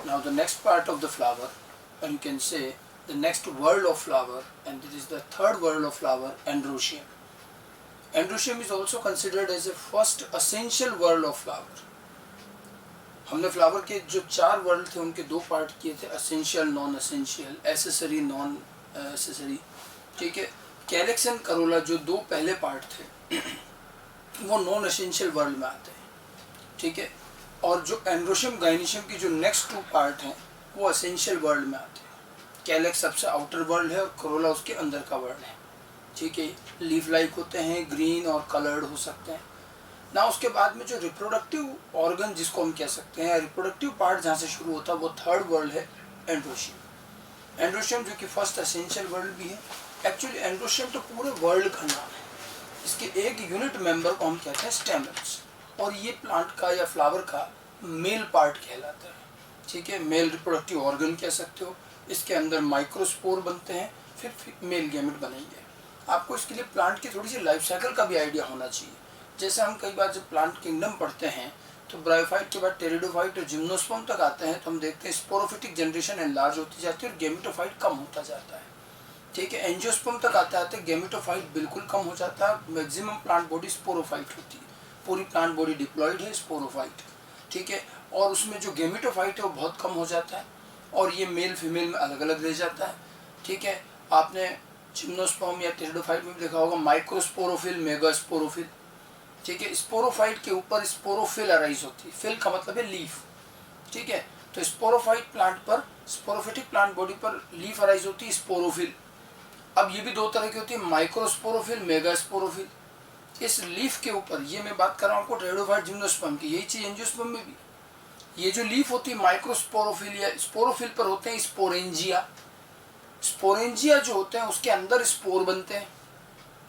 Now the next part of the flower, and you can say the next world of flower, and it is the third world of flower, Androecium. Androecium is also considered as a first essential world of flower. हमने flower के जो 4 world थे उनके 2 part किए थे, essential, non essential, accessory, non accessory, ठीक है। Calyx and Corolla जो 2 पहले पार्ट थे वो नॉन एसेंशियल वर्ल्ड में आते हैं, ठीक है। और जो एंड्रोशियम गाइनिशियम की जो नेक्स्ट 2 पार्ट हैं वो एसेंशियल वर्ल्ड में आते हैं। कैलेक्स सबसे आउटर वर्ल्ड है और करोला उसके अंदर का वर्ल्ड है, ठीक है। लीफ लाइक होते हैं, ग्रीन और कलर्ड हो सकते हैं ना। उसके बाद में जो रिप्रोडक्टिव ऑर्गन जिसको हम कह सकते हैं, रिप्रोडक्टिव पार्ट जहाँ से शुरू होता है वो थर्ड वर्ल्ड है, एंड्रोशियम। एंड्रोशियम जो कि फर्स्ट एसेंशियल वर्ल्ड भी है। एक्चुअली एंड्रोशियम तो पूरे वर्ल्ड का नाम है। इसके एक यूनिट मेंबर को हम कहते हैं स्टेमन्स, और ये प्लांट का या फ्लावर का मेल पार्ट कहलाता है, ठीक है। मेल रिप्रोडक्टिव ऑर्गन कह सकते हो। इसके अंदर माइक्रोस्पोर बनते हैं, फिर मेल गैमेट बनेंगे। आपको इसके लिए प्लांट की थोड़ी सी लाइफ साइकिल का भी आइडिया होना चाहिए। जैसे हम कई बार जब प्लांट किंगडम पढ़ते हैं तो ब्रायोफाइट के बाद टेरिडोफाइट और जिम्नोस्पर्म तक आते हैं, तो हम देखते हैं स्पोरोफिटिक जनरेशन एनलार्ज होती जाती है और गेमेटोफाइट कम होता जाता है, ठीक है। एंजियोस्पर्म तक आते आते गेमेटोफाइट बिल्कुल कम हो जाता है। मैक्सिमम प्लांट बॉडी स्पोरोफाइट होती है, पूरी प्लांट बॉडी डिप्लॉयड है स्पोरोफाइट, ठीक है। और उसमें जो गेमेटोफाइट है वो बहुत कम हो जाता है और ये मेल फीमेल में अलग अलग रह जाता है, ठीक है। आपने जिम्नोस्पर्म या टेरिडोफाइट में भी देखा होगा माइक्रोस्पोरोफिल, मेगास्पोरोफिल, ठीक है। स्पोरोफाइट के ऊपर स्पोरोफिल अराइज होती है, फिल का मतलब है लीफ, ठीक है। तो स्पोरोफाइट प्लांट पर, स्पोरोफिटिक प्लांट बॉडी पर लीफ अराइज होती है स्पोरोफिल। अब ये भी 2 तरह की होती है, माइक्रोस्पोरोफिल, मेगास्पोरोफिल। इस लीफ के ऊपर, ये मैं बात कर रहा हूँ आपको टेरिडोफाइट जिम्नोस्पर्म की, यही चीज एंजियोस्पर्म में भी। ये जो लीफ होती है माइक्रोस्पोरोफिल या स्पोरोफिल पर होते हैं स्पोरेंजिया। स्पोरेंजिया जो होते हैं उसके अंदर स्पोर बनते हैं,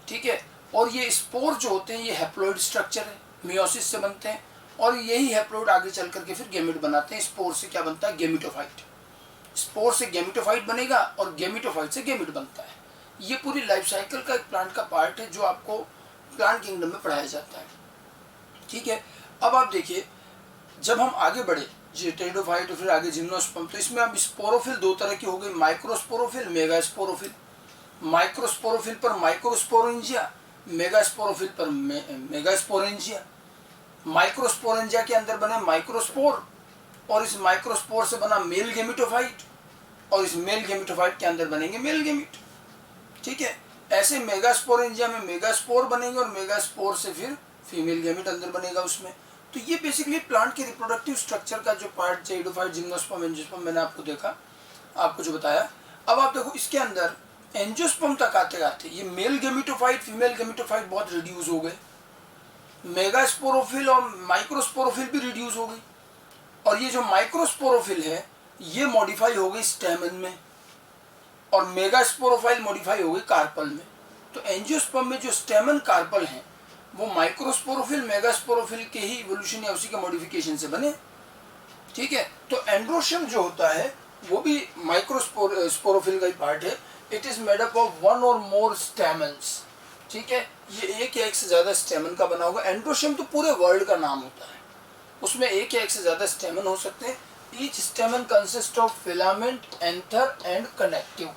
ठीक है। और ये स्पोर जो होते हैं ये हैप्लॉइड स्ट्रक्चर है, मियोसिस से बनते हैं और यही हैप्लॉइड आगे चल करके फिर गेमेट बनाते हैं। स्पोर से क्या बनता है, गेमिटोफाइट। स्पोर से गेमिटोफाइट बनेगा और गेमिटोफाइट से गेमिट बनता है। ये पूरी लाइफ साइकिल का एक प्लांट का पार्ट है जो आपको प्लांट किंगडम में पढ़ाया जाता है, ठीक है। अब आप देखिए, जब हम आगे बढ़े टेरिडोफाइट और फिर आगे जिम्नोस्पर्म, तो इसमें अब स्पोरोफिल 2 तरह की हो गई, माइक्रोस्पोरोफिल, मेगास्पोरोफिल। माइक्रोस्पोरोफिल पर माइक्रोस्पोरेंजिया, मेगास्पोरोफिल पर मेगास्पोरेंजिया। माइक्रोस्पोरेंजिया के अंदर बने माइक्रोस्पोर और इस माइक्रोस्पोर से बना मेल गेमिटोफाइट और इस मेल गेमिटोफाइट के अंदर बनेंगे मेल गेमिट, ठीक है। ऐसे मेगास्पोरेंजिया में मेगास्पोर बनेंगे और मेगास्पोर से फिर फीमेल गेमिट अंदर बनेगा उसमें। तो ये बेसिकली प्लांट के रिप्रोडक्टिव स्ट्रक्चर का जो पार्ट, टेरिडोफाइट, जिम्नोस्पर्म, एंजियोस्पर्म मैंने आपको देखा, आपको जो बताया। अब आप देखो इसके अंदर एंजियोस्पर्म तक आते आते ये मेल गेमिटोफाइट, फीमेल गेमिटोफाइट बहुत रिड्यूस हो गए। मेगास्पोरोफिल और माइक्रोस्पोरोफिल भी रिड्यूस हो गई और ये जो माइक्रोस्पोरोफिल है ये मॉडिफाई हो गई स्टेमन में और मेगास्पोरोफाइल मॉडिफाई हो गई कार्पल में। तो एंजियोस्पर्म में जो स्टेमन कार्पल हैं वो माइक्रोस्पोरोफिल, मेगास्पोरोफिल के ही इवोल्यूशन या उसी के मॉडिफिकेशन से बने, ठीक है। तो एंड्रोशियम जो होता है वो भी माइक्रोस्पोरोफिल का ही पार्ट है। It is made up of 1 और मोर स्टेमन्स, ठीक है। ये एक या एक से ज्यादा स्टेमन का बना होगा। एंड्रोशियम तो पूरे वर्ल्ड का नाम होता है, उसमें एक या एक से ज्यादा स्टेमन हो सकते हैं। Each stamen consist of filament, anther and connective,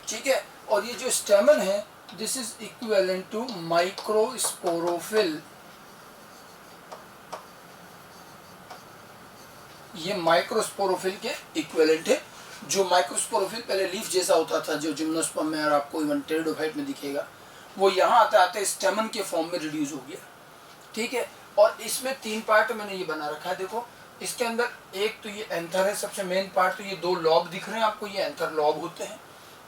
ठीक है। और ये जो स्टेमन है this is equivalent to microsporophyll. ये माइक्रोस्पोरोफिल के इक्विवेलेंट है। जो माइक्रोस्पोरोफिल पहले लीफ जैसा होता था जो जिम्नोस्पर्म में और आपको इवन टेरिडोफाइट में दिखेगा, वो यहाँ आते आते स्टेमन के फॉर्म में रिड्यूस हो गया, ठीक है। और इसमें 3 पार्ट मैंने ये बना रखा है। देखो इसके अंदर एक तो ये एंथर है सबसे मेन पार्ट, तो ये 2 लॉब दिख रहे हैं आपको, ये एंथर लॉब होते हैं,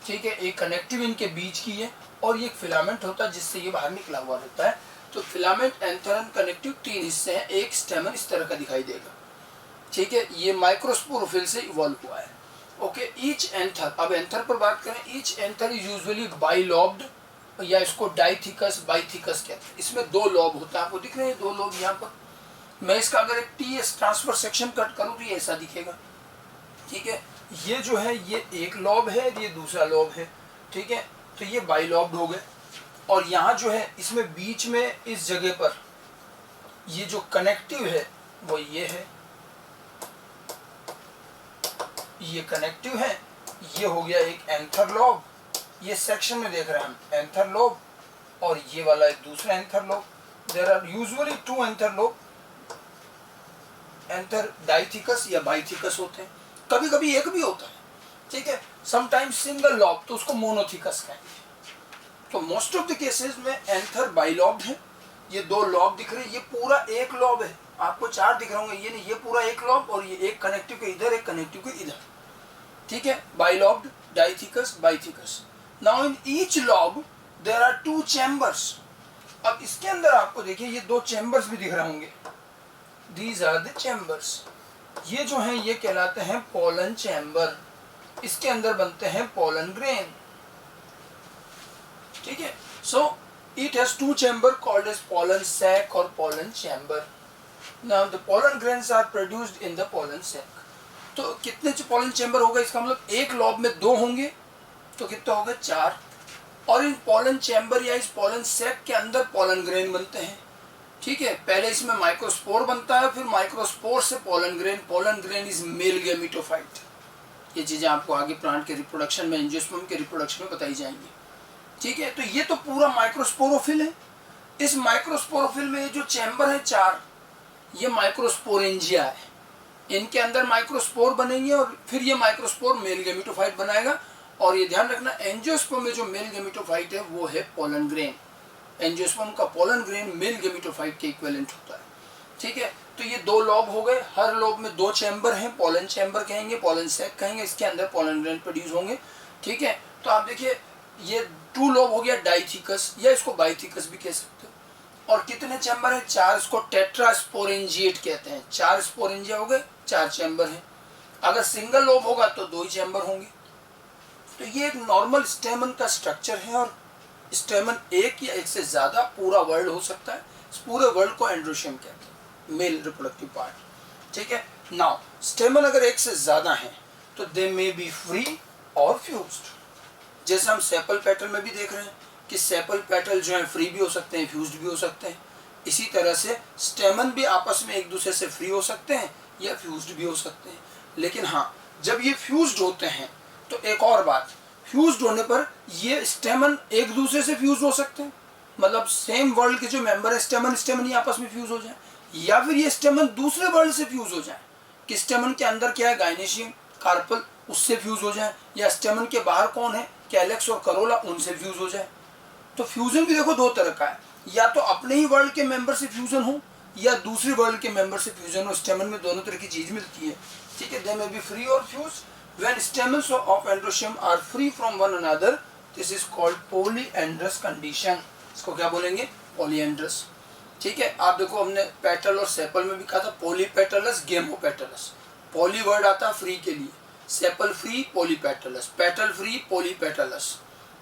ठीक है। एक कनेक्टिव इनके बीच की है और ये एक फिलामेंट होता है जिससे ये बाहर निकला हुआ रहता है। तो फिलामेंट, एंथर एंड कनेक्टिव 3 हिस्से हैं। एक स्टेमन इस तरह का दिखाई देगा, ठीक है। ये माइक्रोस्पोरोफिल से इवॉल्व हुआ है, ओके। ईच एंथर, अब एंथर पर बात करें, ईच एंथर इज यूजुअली बाइलॉब्ड या इसको डाइथिकस, बाइथिकस कहते हैं। इसमें 2 लॉब होता है, आपको दिख रहे हैं 2 लॉब यहाँ पर। मैं इसका अगर एक टीएस ट्रांसफर सेक्शन कट करूँ तो ये ऐसा दिखेगा, ठीक है। ये जो है ये एक लॉब है, ये दूसरा लॉब है, ठीक है। तो ये बाइलॉब्ड हो गए। और यहाँ जो है इसमें बीच में इस जगह पर ये जो कनेक्टिव है वो ये है, ये कनेक्टिव है, ये हो गया एक एंथर लोब, ये सेक्शन में देख रहे हैं हम एंथर लोब, और ये वाला एक दूसरा anther lobe. There are usually 2 anther lobe, anther dithecous या बाइथिकस होते हैं, कभी कभी एक भी होता है, ठीक है, समटाइम्स सिंगल लॉब, तो उसको मोनोथिकस कहेंगे। तो मोस्ट ऑफ द केसेस में एंथर बाइलॉब्ड है, ये 2 लॉब दिख रहे हैं, ये पूरा एक लॉब है, आपको 4 दिख रहे होंगे, ये नहीं, ये पूरा एक लॉब, और ये एक कनेक्टिव के इधर, एक कनेक्टिव के इधर, ठीक है, bilobed, dithecous, bithecous. Now in each lobe there are 2 chambers. अब इसके अंदर आपको देखिए ये 2 चैम्बर्स भी दिख रहे होंगे, दीज आर द चैम्बर्स। ये जो हैं ये कहलाते हैं पोलन चैम्बर, इसके अंदर बनते हैं पोलन ग्रेन, ठीक है। So it has 2 chamber called as pollen sac और pollen chamber. Now the pollen grains are produced in the pollen sac. तो कितने पोलन चैम्बर होगा, इसका मतलब एक लॉब में 2 होंगे, तो कितने हो गए 4। और इन पोलन चैम्बर या इस पोलन सैक के अंदर पोलन ग्रेन बनते हैं, ठीक है। पहले इसमें माइक्रोस्पोर बनता है, फिर माइक्रोस्पोर से pollen grain is male gametophyte. ये चीजें आपको आगे प्लांट के रिप्रोडक्शन में, एंजियोस्पर्म के रिप्रोडक्शन में बताई जाएंगी, ठीक है। तो ये तो पूरा माइक्रोस्पोरोफिल है। इस माइक्रोस्पोरोफिल में ये जो चैम्बर है 4, ये माइक्रोस्पोरेंजिया है, इनके अंदर माइक्रोस्पोर बनेंगे और फिर ये माइक्रोस्पोर मेल गैमेटोफाइट बनाएगा। और ये ध्यान रखना, एंजियोस्पर्म में जो मेल गैमेटोफाइट है वो है पोलन ग्रेन। एंजियोस्पर्म का पोलन ग्रेन मेल गैमेटोफाइट के इक्विवेलेंट होता है, ठीक है। तो ये 2 लॉब हो गए, हर लॉब में 2 चैम्बर हैं, पोलन चैम्बर कहेंगे, पोलन सैक कहेंगे, इसके अंदर पोलन ग्रेन प्रोड्यूस होंगे, ठीक है। तो आप देखिए ये 2 लॉब हो गया डाइथिकस, या इसको बाइथिकस भी कह सकते हो। और कितने चैम्बर है 4, इसको टेट्रास्पोरेंजिएट कहते हैं। 4 स्पोरेंजिया हो गए, 4 चैम्बर हैं। अगर सिंगल लॉब होगा तो 2 ही चैम्बर होंगे। तो ये एक नॉर्मल स्टेमन का स्ट्रक्चर है, और स्टेमन एक या एक से ज्यादा पूरा वर्ड हो सकता है। इस पूरे वर्ड को एंड्रोशियम कहते हैं, मेल रिप्रोडक्टिव पार्ट, ठीक है। नाउ स्टेमन अगर एक से ज्यादा है तो दे मे बी फ्री और फ्यूज्ड। जैसे हम सेपल पेटल में भी देख रहे हैं कि सेपल पेटल जो है फ्री भी हो सकते हैं, फ्यूज्ड भी हो सकते हैं। इसी तरह से स्टेमन भी आपस में एक दूसरे से फ्री हो सकते हैं या फ्यूज्ड भी हो सकते हैं। लेकिन हाँ, जब ये फ्यूज्ड होते हैं तो एक और बात, फ्यूज्ड होने पर ये स्टेमन एक दूसरे से फ्यूज हो सकते हैं, मतलब सेम वर्ल्ड के जो मेंबर है स्टेमन ही आपस में फ्यूज हो जाए, या फिर ये स्टेमन दूसरे वर्ल्ड से फ्यूज हो जाए कि स्टेमन के अंदर क्या है गाइनेशियम, कार्पल, उससे फ्यूज हो जाए, या स्टेमन के बाहर कौन है कैलेक्स और करोला, उनसे फ्यूज हो जाए। तो फ्यूजन भी देखो 2 तरह का है, या तो अपने ही वर्ल्ड के मेंबर से फ्यूजन हो या दूसरे वर्ल्ड के मेंबर से फ्यूजन हो। स्टेमन में दोनों तरह की चीज मिलती है, ठीक है। दे मे बी फ्री और fuse. When stamens of androecium are free from one another, this is called polyandrous condition। इसको क्या बोलेंगे, polyandrous, ठीक है। आप देखो हमने पेटल और सेपल में भी कहा था पोलीपेटलस, गेमोपेटलस। पोली वर्ड आता है फ्री के लिए, सेपल फ्री, पोलीपेटलस, पेटल फ्री, पोलीपेटलस,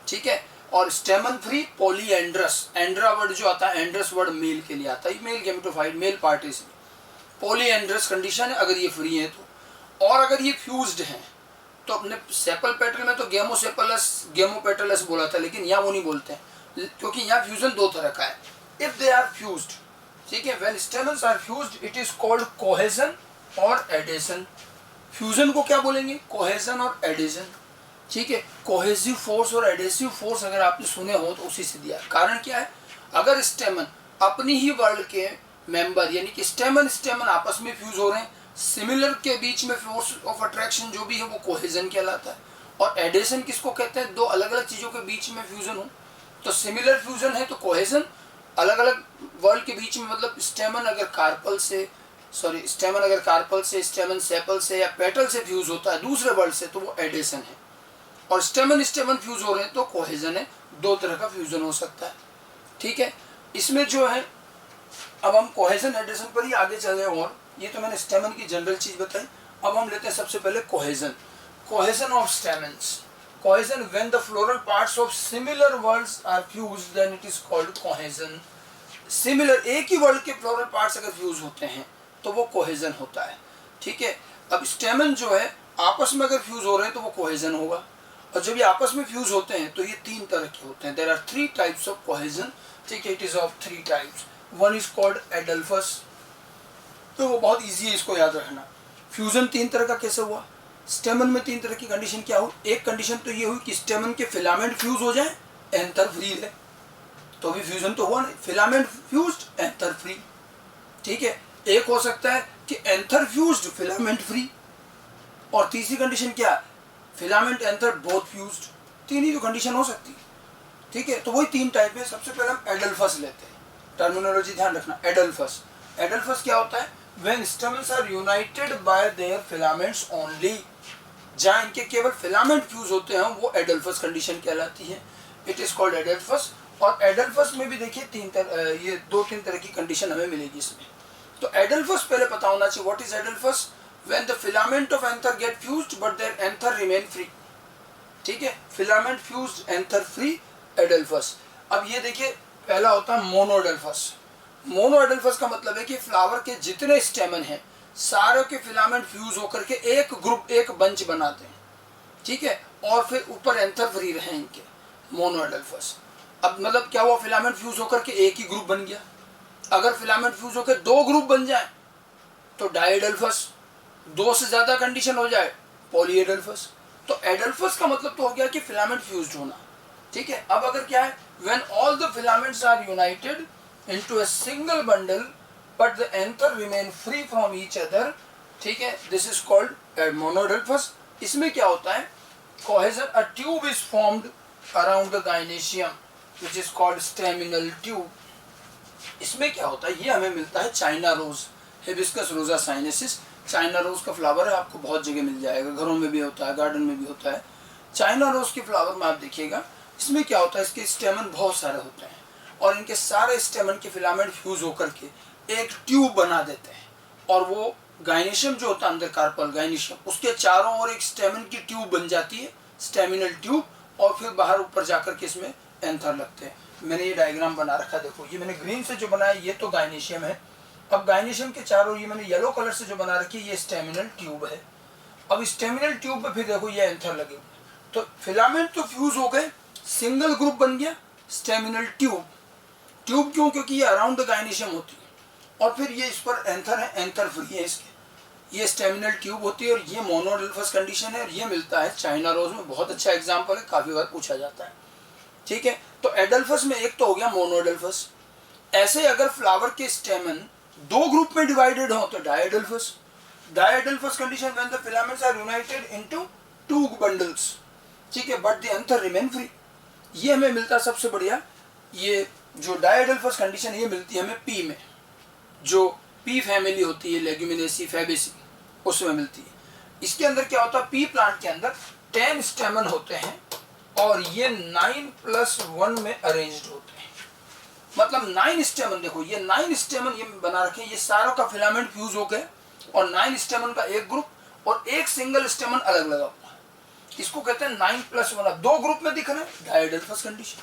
ठीक है। और स्टेमन फ्री, पोलीएंड्रस। एंड्रा वर्ड जो आता है, एंड्रस वर्ड मेल के लिए आता है, मेल गैमेटोफाइट, मेल पार्ट है। पोलीएंड्रस कंडीशन है अगर ये फ्री है तो। और अगर ये फ्यूज्ड है तो अपने सेपल पेटल में तो गेमोपेटलस बोला था, लेकिन यहाँ वो नहीं बोलते हैं क्योंकि यहाँ फ्यूजन 2 तरह का है। इफ दे आर फ्यूज्ड, ठीक है, when stamens are fused it is called cohesion और एडेशन। फ्यूजन को क्या बोलेंगे, कोहेजन और एडेशन, ठीक है। कोहेसिव फोर्स और एडेसिव फोर्स अगर आपने सुने हो तो उसी से दिया। कारण क्या है, अगर स्टेमन अपनी ही वर्ल्ड के मेंबर यानी कि स्टेमन आपस में फ्यूज हो रहे हैं, सिमिलर के बीच में फोर्स ऑफ अट्रैक्शन जो भी है वो कोहेजन कहलाता है। और एडेशन किसको कहते हैं, 2 अलग अलग चीजों के बीच में फ्यूजन हो तो सिमिलर फ्यूजन है तो कोहेजन, अलग अलग वर्ल्ड के बीच में, मतलब स्टेमन अगर कार्पल से, स्टेमन सेपल से या पेटल से फ्यूज होता है दूसरे वर्ल्ड से तो वो एडेशन है। और स्टेमन फ्यूज हो रहे हैं तो कोहेजन है। 2 तरह का फ्यूजन हो सकता है, ठीक है। इसमें जो है अब हम कोहेजन एडेशन पर ही आगे चल रहे हैं। और ये तो मैंने स्टेमन की जनरल चीज बताई। अब हम लेते हैं सबसे पहले cohesion of stamens. Cohesion when the floral parts of similar whorls are fused then it is called cohesion. Similar, एक ही वर्ल्ड के फ्लोरल पार्ट्स अगर फ्यूज होते हैं तो वो कोहेजन होता है, ठीक है। अब स्टेमन जो है आपस में अगर फ्यूज हो रहे हैं तो वो कोहेजन होगा। और जब ये आपस में फ्यूज होते हैं तो ये 3 तरह के होते हैं। There are 3 types of cohesion, ठीक है। It is of 3 types. One is called adelphous, तो वो बहुत इजी है इसको याद रखना। फ्यूजन 3 तरह का कैसे हुआ, स्टेमन में तीन तरह की कंडीशन क्या हुई, एक कंडीशन तो ये हुई कि स्टेमन के फिलामेंट फ्यूज हो जाए, एंथर फ्री है, तो अभी फ्यूजन तो हुआ नहीं, फिलामेंट फ्यूज्ड एंथर फ्री। ठीक है, एक हो सकता है कि एंथर फ्यूज्ड फिलामेंट फ्री, और तीसरी कंडीशन क्या, फिलामेंट एंथर बोथ फ्यूज्ड। तीन ही तो कंडीशन हो सकती है। ठीक है, तो वही तीन टाइप है। सबसे पहले हम एडल्फस लेते हैं, टर्मिनोलॉजी ध्यान रखना। एडल्फस, एडल्फस क्या होता है, when stamens are united by their filaments only, जहाँ इनके केवल फिलामेंट फ्यूज होते हैं वो एडल्फस कंडीशन कहलाती है। It is called adelphous. और एडल्फस में भी देखिए ये दो तीन तरह की कंडीशन हमें मिलेगी इसमें। तो एडल्फस पहले पता होना चाहिए, what is adelphous, when the filament of anther get fused but their anther remain free. ठीक है, filament fused anther free, adelphous. अब ये देखिए, पहला होता है मोनोएडल्फस। मोनोएडल्फस का मतलब है कि फ्लावर के जितने स्टेमन हैं सारे के फिलामेंट फ्यूज होकर के एक ग्रुप, एक बंच बनाते हैं। ठीक है, और फिर ऊपर एंथर फ्री रहे इनके, मोनोएडल्फस। अब मतलब क्या हुआ, फिलामेंट फ्यूज होकर के एक ही ग्रुप बन गया। अगर फिलामेंट फ्यूज होकर दो ग्रुप बन जाए तो डाइएडल्फस, दो से ज्यादा कंडीशन हो जाए पॉलीएडल्फस। तो एडल्फस का मतलब तो हो गया कि फिलामेंट फ्यूज्ड होना। ठीक है, अब अगर क्या है, when all the filaments are united into a single bundle but the anther remain free from each other. ठीक है, दिस इज कॉल्ड मोनोएडल्फस। इसमें क्या होता है, cohesion, a tube is formed around the gynoecium which is called staminal tube. इसमें क्या होता है, ये हमें मिलता है चाइना रोज, हिबिस्कस रोजा साइनेसिस। चाइना रोज का फ्लावर है, आपको बहुत जगह मिल जाएगा, घरों में भी होता है, गार्डन में भी होता है। चाइना रोज के फ्लावर में आप देखिएगा, इसमें क्या होता है, इसके स्टेमन बहुत सारे होते हैं और इनके सारे स्टेमन के फिलामेंट फ्यूज होकर के एक ट्यूब बना देते हैं। और वो गाइनेशियम जो होता है अंदर, कार्पल गाइनेशियम, उसके चारों ओर एक स्टेमन की ट्यूब बन जाती है, स्टेमिनल ट्यूब, और फिर बाहर ऊपर जाकर के इसमें एंथर लगते हैं। मैंने ये डायग्राम बना रखा, देखो ये मैंने ग्रीन से जो बनाया ये तो गाइनेशियम है। अब गाइनेशियम के चारों, ये मैंने येलो कलर से जो बना रखी है ये स्टेमिनल ट्यूब है। अब स्टेमिनल ट्यूब पे फिर देखो ये एंथर लगे, तो फिलामेंट तो फ्यूज हो गए, सिंगल ग्रुप बन गया स्टेमिनल ट्यूब। ट्यूब क्यों, क्योंकि ये अराउंड द गाइनेशियम होती है, और फिर ये इस पर एंथर है, एंथर फ्री है इसके, ये स्टेमिनल ट्यूब होती है। और ये मोनोएडल्फस कंडीशन है, और ये मिलता है चाइना रोज में, बहुत अच्छा एग्जाम्पल है, काफी बार पूछा जाता है। ठीक है, तो एडल्फस में एक तो हो गया मोनोएडल्फस। ऐसे अगर फ्लावर के स्टेमन दो ग्रुप में डिवाइडेड हो तो diadelphous. Diadelphous condition when the filaments are united into two bundles. ठीक है, but the anther remain free. ये हमें मिलता है सबसे बढ़िया, ये जो डाइएडल्फस कंडीशन है ये मिलती है हमें पी में, जो पी फैमिली होती है, लेग्यूमिनेसी फैबेसी, उसमें मिलती है। इसके अंदर क्या होता है, पी प्लांट के अंदर 10 स्टेमन होते हैं और ये 9+1 में अरेंज्ड होते हैं। मतलब 9 स्टेमन, देखो ये 9 स्टेमन ये बना रखे, ये सारों का फिलामेंट फ्यूज हो गए और 9 स्टेमन का एक ग्रुप और एक सिंगल स्टेमन अलग लगा हुआ है। इसको कहते हैं 9+1। अब दो ग्रुप में दिख रहे हैं, डाइएडल्फस कंडीशन।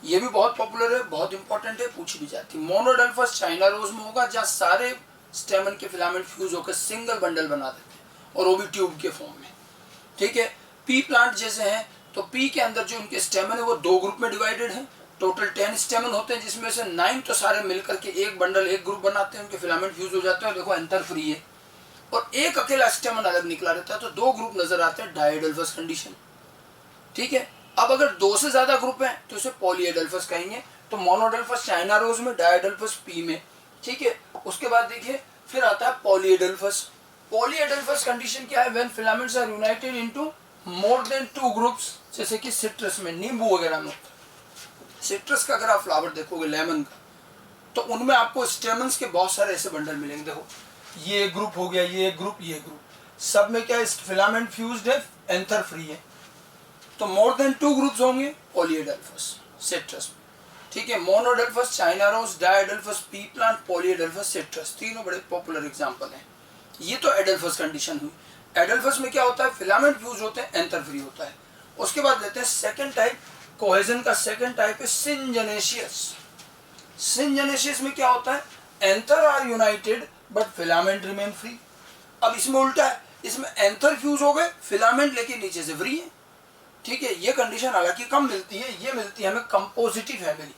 ये भी बहुत पॉपुलर है, बहुत इंपॉर्टेंट है, पूछी भी जाती है। मोनोएडल्फस चाइना रोज में होगा, जहाँ सारे स्टेमन के फिलामेंट फ्यूज होकर सिंगल बंडल बना देते हैं, और वो भी ट्यूब के फॉर्म में। ठीक है, पी प्लांट जैसे हैं, तो पी के अंदर जो उनके स्टेमन है वो दो ग्रुप में डिवाइडेड है। टोटल 10 स्टेमन होते हैं, जिसमें से 9 तो सारे मिलकर के एक बंडल, एक ग्रुप बनाते हैं, उनके फिलामेंट फ्यूज हो जाते हैं, देखो एंथर फ्री है। और एक अकेला स्टेमन अलग निकला रहता है, तो दो ग्रुप नजर आते हैं, डाइएडल्फस कंडीशन। ठीक है, अब अगर दो से ज्यादा ग्रुप हैं तो इसे पॉलीएडल्फस कहेंगे। तो मोनोएडल्फस चाइना रोज में, डाइएडल्फस पी में। ठीक है, उसके बाद देखिए फिर आता है पॉलीएडल्फस। पॉलीएडल्फस कंडीशन क्या है, when filaments are united into more than 2 groups, जैसे कि सिट्रस में, नींबू वगैरह में। सिट्रस का अगर आप फ्लावर देखोगे, लेमन का, तो उनमें आपको स्टेमन्स के बहुत सारे ऐसे बंडल मिलेंगे। देखो ये ग्रुप हो गया, ये ग्रुप, ये ग्रुप, सब में क्या है, फिलामेंट फ्यूज्ड है, एंथर फ्री है। तो मोर देन 2 ग्रुप्स होंगे पॉलीएडल्फस सिट्रस में। ठीक है, monoadelphous China rose, diadelphous pea plant, polyadelphous citrus, तीनों बड़े पॉपुलर एग्जांपल हैं। ये तो एडल्फस कंडीशन हुई। एडल्फस में क्या होता है, फिलामेंट फ्यूज होते हैं, एंथर फ्री होता है। उसके बाद लेते हैं सेकंड टाइप, कोहेजन का सेकंड टाइप है सिंजनेशियस। सिंजनेशियस में क्या होता है, anther are united but filament remain free. अब इसमें उल्टा है, इसमें एंथर फ्यूज हो गए, फिलामेंट लेकिन नीचे से फ्री है। ठीक है, ये कंडीशन हालांकि कम मिलती है, ये मिलती है हमें कंपोजिटी फैमिली,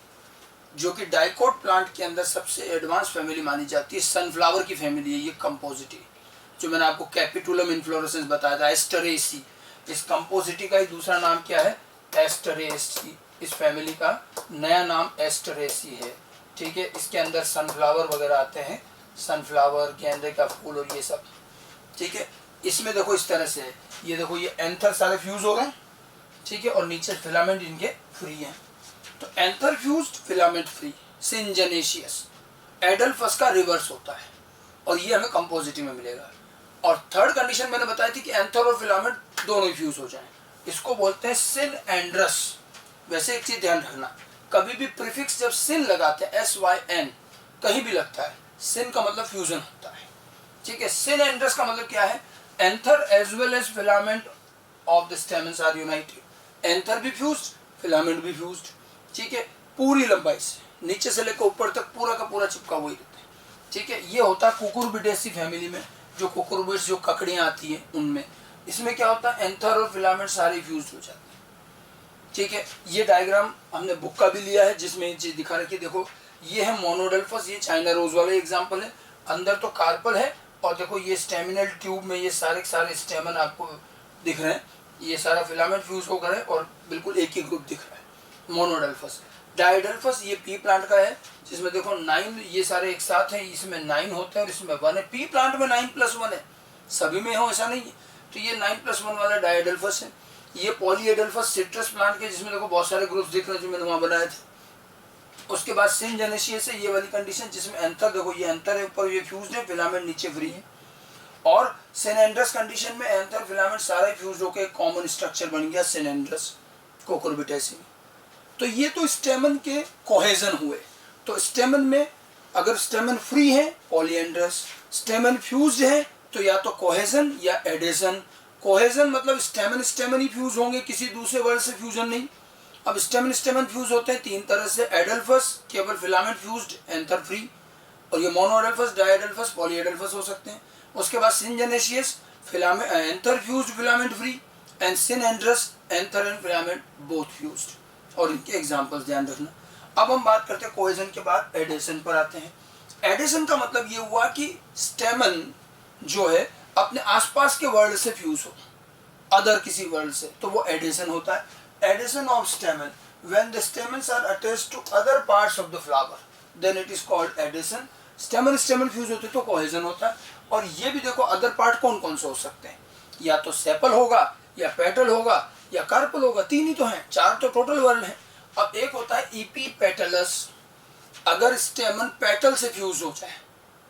जो कि डाइकोट प्लांट के अंदर सबसे एडवांस फैमिली मानी जाती है, सनफ्लावर की फैमिली है ये कंपोजिटी। जो मैंने आपको कैपिटुलम इन्फ्लोरेसेंस बताया था, एस्टरेसी। इस कंपोजिटी का ही दूसरा नाम क्या है, एस्टरेसी। इस फैमिली का नया नाम एस्टरेसी है, ठीक है। इसके अंदर सनफ्लावर वगैरह आते हैं, सनफ्लावर, गेंदे का फूल और ये सब, ठीक है। इसमें देखो इस तरह से है, ये देखो ये एंथर सारे फ्यूज हो गए, ठीक है, और नीचे फिलामेंट इनके फ्री हैं। तो anther fused filament free, syngenesious. Adelphous का रिवर्स होता है और ये हमें कंपोजिटी में मिलेगा। और थर्ड कंडीशन मैंने बताई थी कि एंथर और फिलामेंट दोनों ही फ्यूज हो जाएं, इसको बोलते हैं सिन एंड्रस। वैसे एक चीज ध्यान रखना, कभी भी प्रीफिक्स जब सिन लगाते हैं, SYN कहीं भी लगता है, सिन का मतलब फ्यूजन होता है, ठीक है। सिन एंड्रस का मतलब क्या है, anther as well as filament of the stamens are united. Anther भी फ्यूज्ड, फिलामेंट भी फ्यूज्ड, ठीक है, पूरी लंबाई से नीचे से लेकर ऊपर तक पूरा का पूरा चिपका हुआ ही रहता है, ठीक है। ये होता है कुकुरबिटेसी फैमिली में, जो कुकुरबिट्स जो ककड़ियाँ आती हैं उनमें। इसमें क्या होता है, एंथर और फिलामेंट सारे फ्यूज हो जाते हैं, ठीक है। ये डायग्राम हमने बुक का भी लिया है जिसमें ये चीज दिखा रखी है। देखो ये है मोनोडेल्फस, ये चाइना रोज वाला एग्जाम्पल है, अंदर तो कार्पल है, और देखो ये स्टेमिनल ट्यूब में ये सारे सारे स्टेमन आपको दिख रहे हैं, ये सारा फिलामेंट फ्यूज होकर है और बिल्कुल एक ही ग्रुप दिख रहा है, मोनोडेल्फस। डायडेल्फस ये पी प्लांट का है, जिसमें देखो 9 ये सारे एक साथ हैं, इसमें 9 होते हैं और इसमें 1 है। पी प्लांट में 9+1 है, सभी में हो ऐसा नहीं है। तो ये 9+1 वाला डायडेल्फस है। ये पॉलीएडेल्फस सिट्रस प्लांट के, जिसमें देखो बहुत सारे ग्रुप्स दिख रहे हैं जो मैंने वहाँ बनाए थे। उसके बाद सिंजेनेशियस है, ये वाली कंडीशन जिसमें एंथर, देखो ये एंथर है, ऊपर ये फ्यूज्ड है, फिलामेंट नीचे फ्री है। और सिनेंड्रस कंडीशन में एंथर फिलामेंट सारे फ्यूज होकर एक कॉमन स्ट्रक्चर बन गया सिनेंड्रस कुकुरबिटेसी में। तो ये तो स्टेमन के कोहेजन हुए। तो स्टेमन में अगर स्टेमन फ्री है पॉलीएंड्रस, स्टेमन फ्यूज्ड है तो या तो कोहेजन या एडेशन। कोहेजन मतलब स्टेमन स्टेमन ही फ्यूज होंगे, किसी दूसरे वर्ड से फ्यूजन नहीं। अब स्टेमन स्टेमन फ्यूज होते हैं 3 तरह से, एडल्फस केवल फिलामेंट फ्यूज्ड, एंथर फ्री, और ये मोनोएडल्फस, डायएडल्फस, पॉलीएडल्फस हो सकते हैं। उसके बाद syngenesious, filament anther fused, filament free, and synandrous, anther and filament both fused. और इनके एग्जांपल्स ध्यान रखना। अब हम बात करते हैं कोहेजन के बाद एडेशन पर आते हैं। एडेशन का मतलब ये हुआ कि स्टेमन जो है अपने आसपास के वर्ल्ड से फ्यूज हो, अदर किसी वर्ल्ड से, तो वो एडेशन होता है। Adhesion of stamen, when the stamens are attached to other parts of the flower, then it is called adhesion. Stamen stamen fuse होते तो कोहेजन होता है। और ये भी देखो अदर पार्ट कौन कौन से हो सकते हैं, या तो सेपल होगा, या पेटल होगा, या कार्पल होगा, 3 ही तो हैं, 4 तो टोटल वर्ल्ड हैं। अब एक होता है ईपी पेटलस, अगर स्टेमन पेटल से फ्यूज हो जाए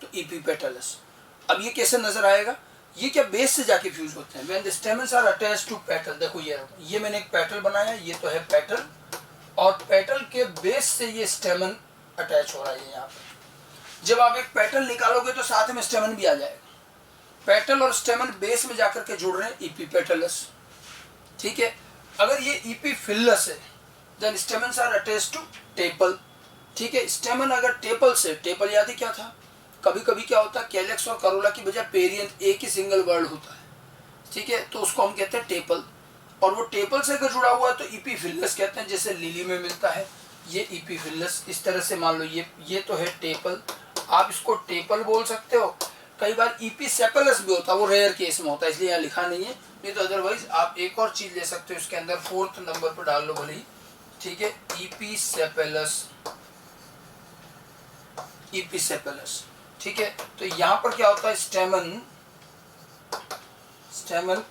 तो ईपी पेटलस। अब ये कैसे नजर आएगा, ये क्या बेस से जाके फ्यूज होते हैं, when the stamens are attached to petal. देखो ये मैंने एक पेटल बनाया, ये तो है पेटल, और पेटल के बेस से ये स्टेमन अटैच हो रहा है यहाँ पे। जब आप एक पेटल निकालोगे तो साथ में स्टेमन भी आ जाएगा। पेटल और स्टेमन बेस में जाकर के जुड़ रहे हैं, ईपी पेटलस, ठीक है। अगर ये ईपी फिलस है, then stamens are attached to tepal, ठीक है। स्टेमन अगर टेपल से, टेपल याद ही क्या था, कभी कभी क्या होता है कैलेक्स और करोला की बजाय पेरियंथ एक ही सिंगल वर्ड होता है, ठीक है, तो उसको हम कहते हैं टेपल। और वो टेपल से अगर जुड़ा हुआ है तो ईपी फिलस कहते हैं, जैसे लिली में मिलता है ये ईपी फिलस। इस तरह से मान लो ये तो है टेपल, आप इसको टेपल बोल सकते हो। कई बार ईपी सेपलस भी होता है, वो रेयर केस में होता है, इसलिए यहाँ लिखा नहीं है, नहीं तो अदरवाइज आप एक और चीज ले सकते हो इसके अंदर, 4th नंबर पर डाल लो भले ही, ठीक है, ईपी सेपेलस, ईपी सेपेलस, ठीक है। तो यहाँ पर क्या होता है, स्टेमन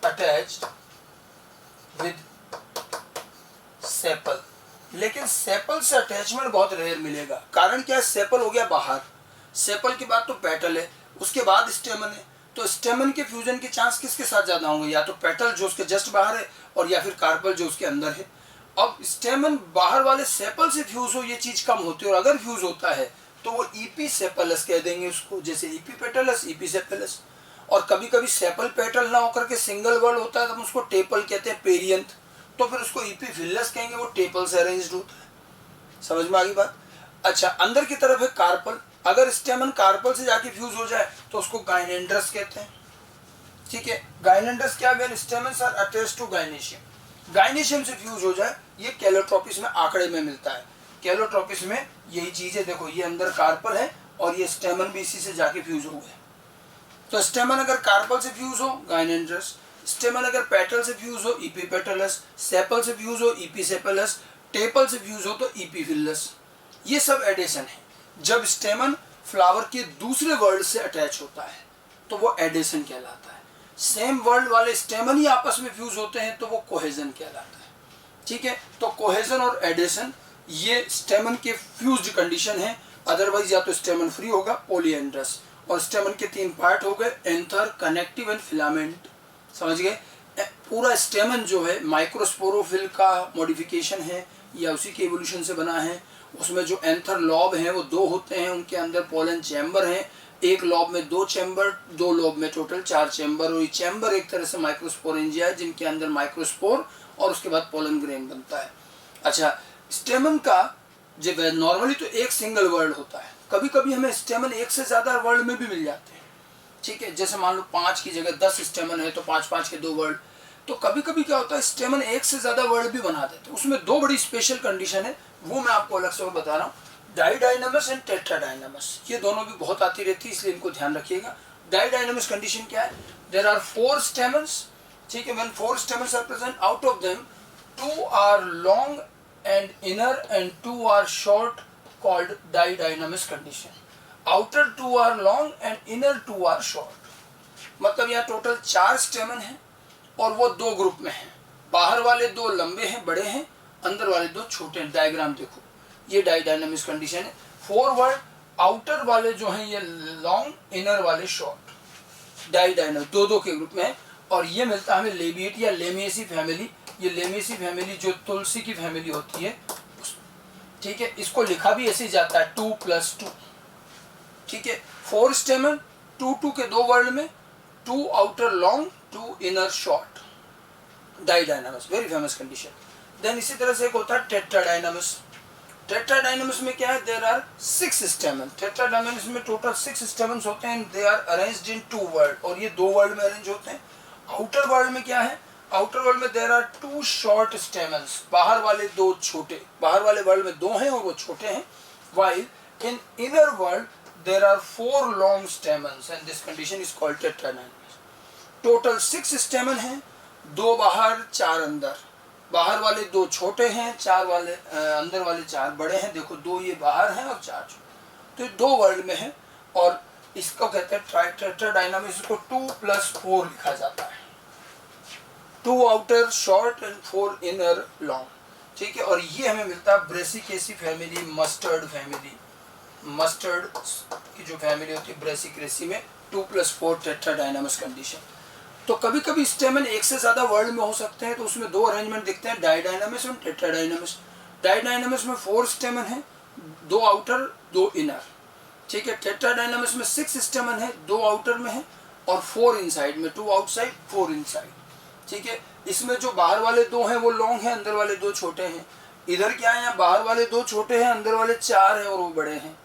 अटैच्ड विद सेपल, लेकिन सेपल से अटैचमेंट बहुत रेयर मिलेगा। कारण क्या है, सेपल हो गया बाहर, सेपल के बाद तो पेटल है, उसके बाद स्टेमन है, तो स्टेमन के फ्यूजन के चांस किसके साथ ज्यादा होंगे, या तो पेटल जो उसके जस्ट बाहर है, और या फिर कार्पल जो उसके अंदर है। अब स्टेमन बाहर वाले सेपल से फ्यूज हो, ये चीज कम होती है, और अगर फ्यूज होता है तो वो ईपी सेपलस कह देंगे उसको, जैसे ईपी पेटलस, ईपी सेपलस। और कभी कभी सेपल पेटल ना होकर के सिंगल वर्ड होता है, तो हम उसको टेपल कहते हैं, पेरियंथ, तो फिर उसको ईपी फिलस कहेंगे, वो टेपल से अरेंज्ड होता है। समझ में आ गई बात। अच्छा, अंदर की तरफ है कार्पल, अगर स्टेमन कार्पल से जाके फ्यूज हो जाए तो उसको गाइनेंड्रस कहते हैं, ठीक है। गाइनेंड्रस क्या, when stamens are attached to gynoecium, gynoecium से फ्यूज हो जाए, ये कैलोट्रोपिस में आंकड़े में मिलता है। कैलोट्रोपिस में यही चीज है, देखो ये अंदर कार्पल है और ये स्टेमन भी इसी से जाके फ्यूज हो गए, तो स्टेमन अगर कार्पल से फ्यूज हो गाइनेंड्रस, स्टेमन अगर पेटल से फ्यूज हो इपीपेटलस, सेपल से फ्यूज हो इपीसेपलस, टेपल से फ्यूज हो तो इपीफिलस। ये सब एडेशन है। जब स्टेमन फ्लावर के दूसरे वर्ड से अटैच होता है तो वो एडेशन कहलाता है। सेम वर्ड वाले स्टेमन ही आपस में फ्यूज होते हैं तो वो कोहेजन कहलाता है। ठीक है, तो कोहेजन और एडेशन ये स्टेमन के फ्यूज्ड कंडीशन है। अदरवाइज या तो स्टेमन फ्री होगा पॉलीएंड्रस। और स्टेमन के 3 पार्ट हो गए, एंथर, कनेक्टिव एंड फिलामेंट। समझ गए? पूरा स्टेमन जो है माइक्रोस्पोरोफिल का मॉडिफिकेशन है या उसी के इवोल्यूशन से बना है। उसमें जो एंथर लॉब हैं वो 2 होते हैं, उनके अंदर पोलन चैम्बर हैं। एक लॉब में 2 चैम्बर, 2 लॉब में टोटल 4 चैम्बर। और ये चैम्बर एक तरह से माइक्रोस्पोरेंजिया है जिनके अंदर माइक्रोस्पोर और उसके बाद पोलन ग्रेन बनता है। अच्छा, स्टेमन का जब नॉर्मली तो एक सिंगल वर्ड होता है, कभी कभी हमें स्टेमन एक से ज्यादा वर्ड में भी मिल जाते हैं। ठीक है, जैसे मान लो 5 की जगह 10 स्टेमन है तो 5 के 2 वर्ड। तो कभी कभी क्या होता है स्टेमन एक से ज्यादा वर्ड भी बना देते हैं। उसमें 2 बड़ी स्पेशल कंडीशन है, वो मैं आपको अलग से और बता रहा हूँ। डाइडाइनमस एंड टेट्राडाइनमस, ये दोनों भी बहुत आती रहती है, इसलिए इनको ध्यान रखिएगा। डाइडाइनमस कंडीशन क्या है? There are 4 stamens. ठीक है, when 4 stamens are present, out of them 2 are long and inner and 2 are short, called didynamous condition. Outer 2 are long and inner 2 are short. मतलब यहाँ टोटल 4 स्टेमन हैं और वो 2 ग्रुप में हैं। बाहर वाले 2 लंबे हैं, बड़े हैं, अंदर वाले 2 छोटे हैं। डायग्राम देखो, ये डाइडाइनमिक कंडीशन है। 4 वर्ड, आउटर वाले जो हैं ये लॉन्ग, इनर वाले शॉर्ट। डाइडाइनमिक 2 के ग्रुप में है। और ये मिलता है हमें लेबिएट या लेमिएसी फैमिली। ये लेमिएसी फैमिली जो तुलसी की फैमिली होती है। ठीक है, इसको लिखा भी ऐसे जाता है 2+2। ठीक है, 4 स्टेमन, 2 के 2 वर्ड में, 2 outer long, 2 inner short. Didynamous, very famous condition. Then इसी तरह से एक होता है टेट्राडाइनमस। टेट्राडाइनमस में क्या है? There are 6 स्टेमन। टेट्राडाइनमस में टोटल 6 स्टेमन्स होते हैं। They are arranged in 2 word, और ये 2 वर्ड में अरेंज होते हैं। आउटर वर्ड में क्या है? आउटर वर्ल्ड में देयर आर 2 शॉर्ट स्टेमन्स। बाहर वाले 2 छोटे, बाहर वाले वर्ल्ड में 2 हैं और वो छोटे हैं। While in inner whorl there are 4 long stamens and this condition is called tetradynamous. Total 6 stamen हैं, 2 बाहर 4 अंदर। बाहर वाले 2 छोटे हैं, 4 वाले अंदर वाले 4 बड़े हैं। देखो 2 ये बाहर हैं और 4 छोटे, तो ये 2 वर्ल्ड में है। और इसको कहते हैं टेट्राडाइनमस। इसको 2+4 लिखा जाता है। 2 outer short and 4 inner long. ठीक है, और ये हमें मिलता है Brassicaceae family, mustard family. Mustard की जो फैमिली होती है ब्रेसिकेसी में 2+4 टेट्राडाइनमस कंडीशन। तो कभी कभी स्टेमन एक से ज्यादा वर्ड में हो सकते हैं, तो उसमें 2 अरेंजमेंट दिखते हैं, डाइडाइनमस और टेट्राडाइनमस। डाइडाइनमस में 4 स्टेमन है, 2 आउटर 2 इनर। ठीक है, टेट्राडाइनमस में 6 स्टेमन है, 2 आउटर में है और 4 इनसाइड में, 2 आउटसाइड 4 इनसाइड। ठीक है, इसमें जो बाहर वाले 2 हैं वो लॉन्ग हैं, अंदर वाले 2 छोटे हैं। इधर क्या है? यहाँ बाहर वाले 2 छोटे हैं, अंदर वाले 4 हैं और वो बड़े हैं।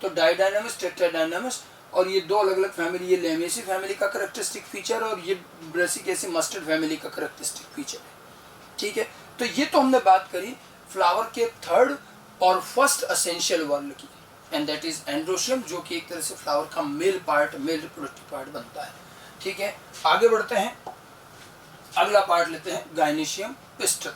तो डाइडाइनमस, टेट्राडाइनमस। और ये 2 अलग अलग फैमिली, ये लेमिएसी फैमिली का करेक्टरिस्टिक फीचर और ये ब्रेसिकेसी मस्टर्ड फैमिली का करेक्टरिस्टिक फीचर है। ठीक है, तो ये तो हमने बात करी फ्लावर के 3rd और 1st असेंशियल वर्ड की, एंड दैट इज एंड्रोशियम, जो कि एक तरह से फ्लावर का male part, male reproductive part बनता है। ठीक है, आगे बढ़ते हैं, अगला पार्ट लेते हैं गाइनेशियम पिस्टल।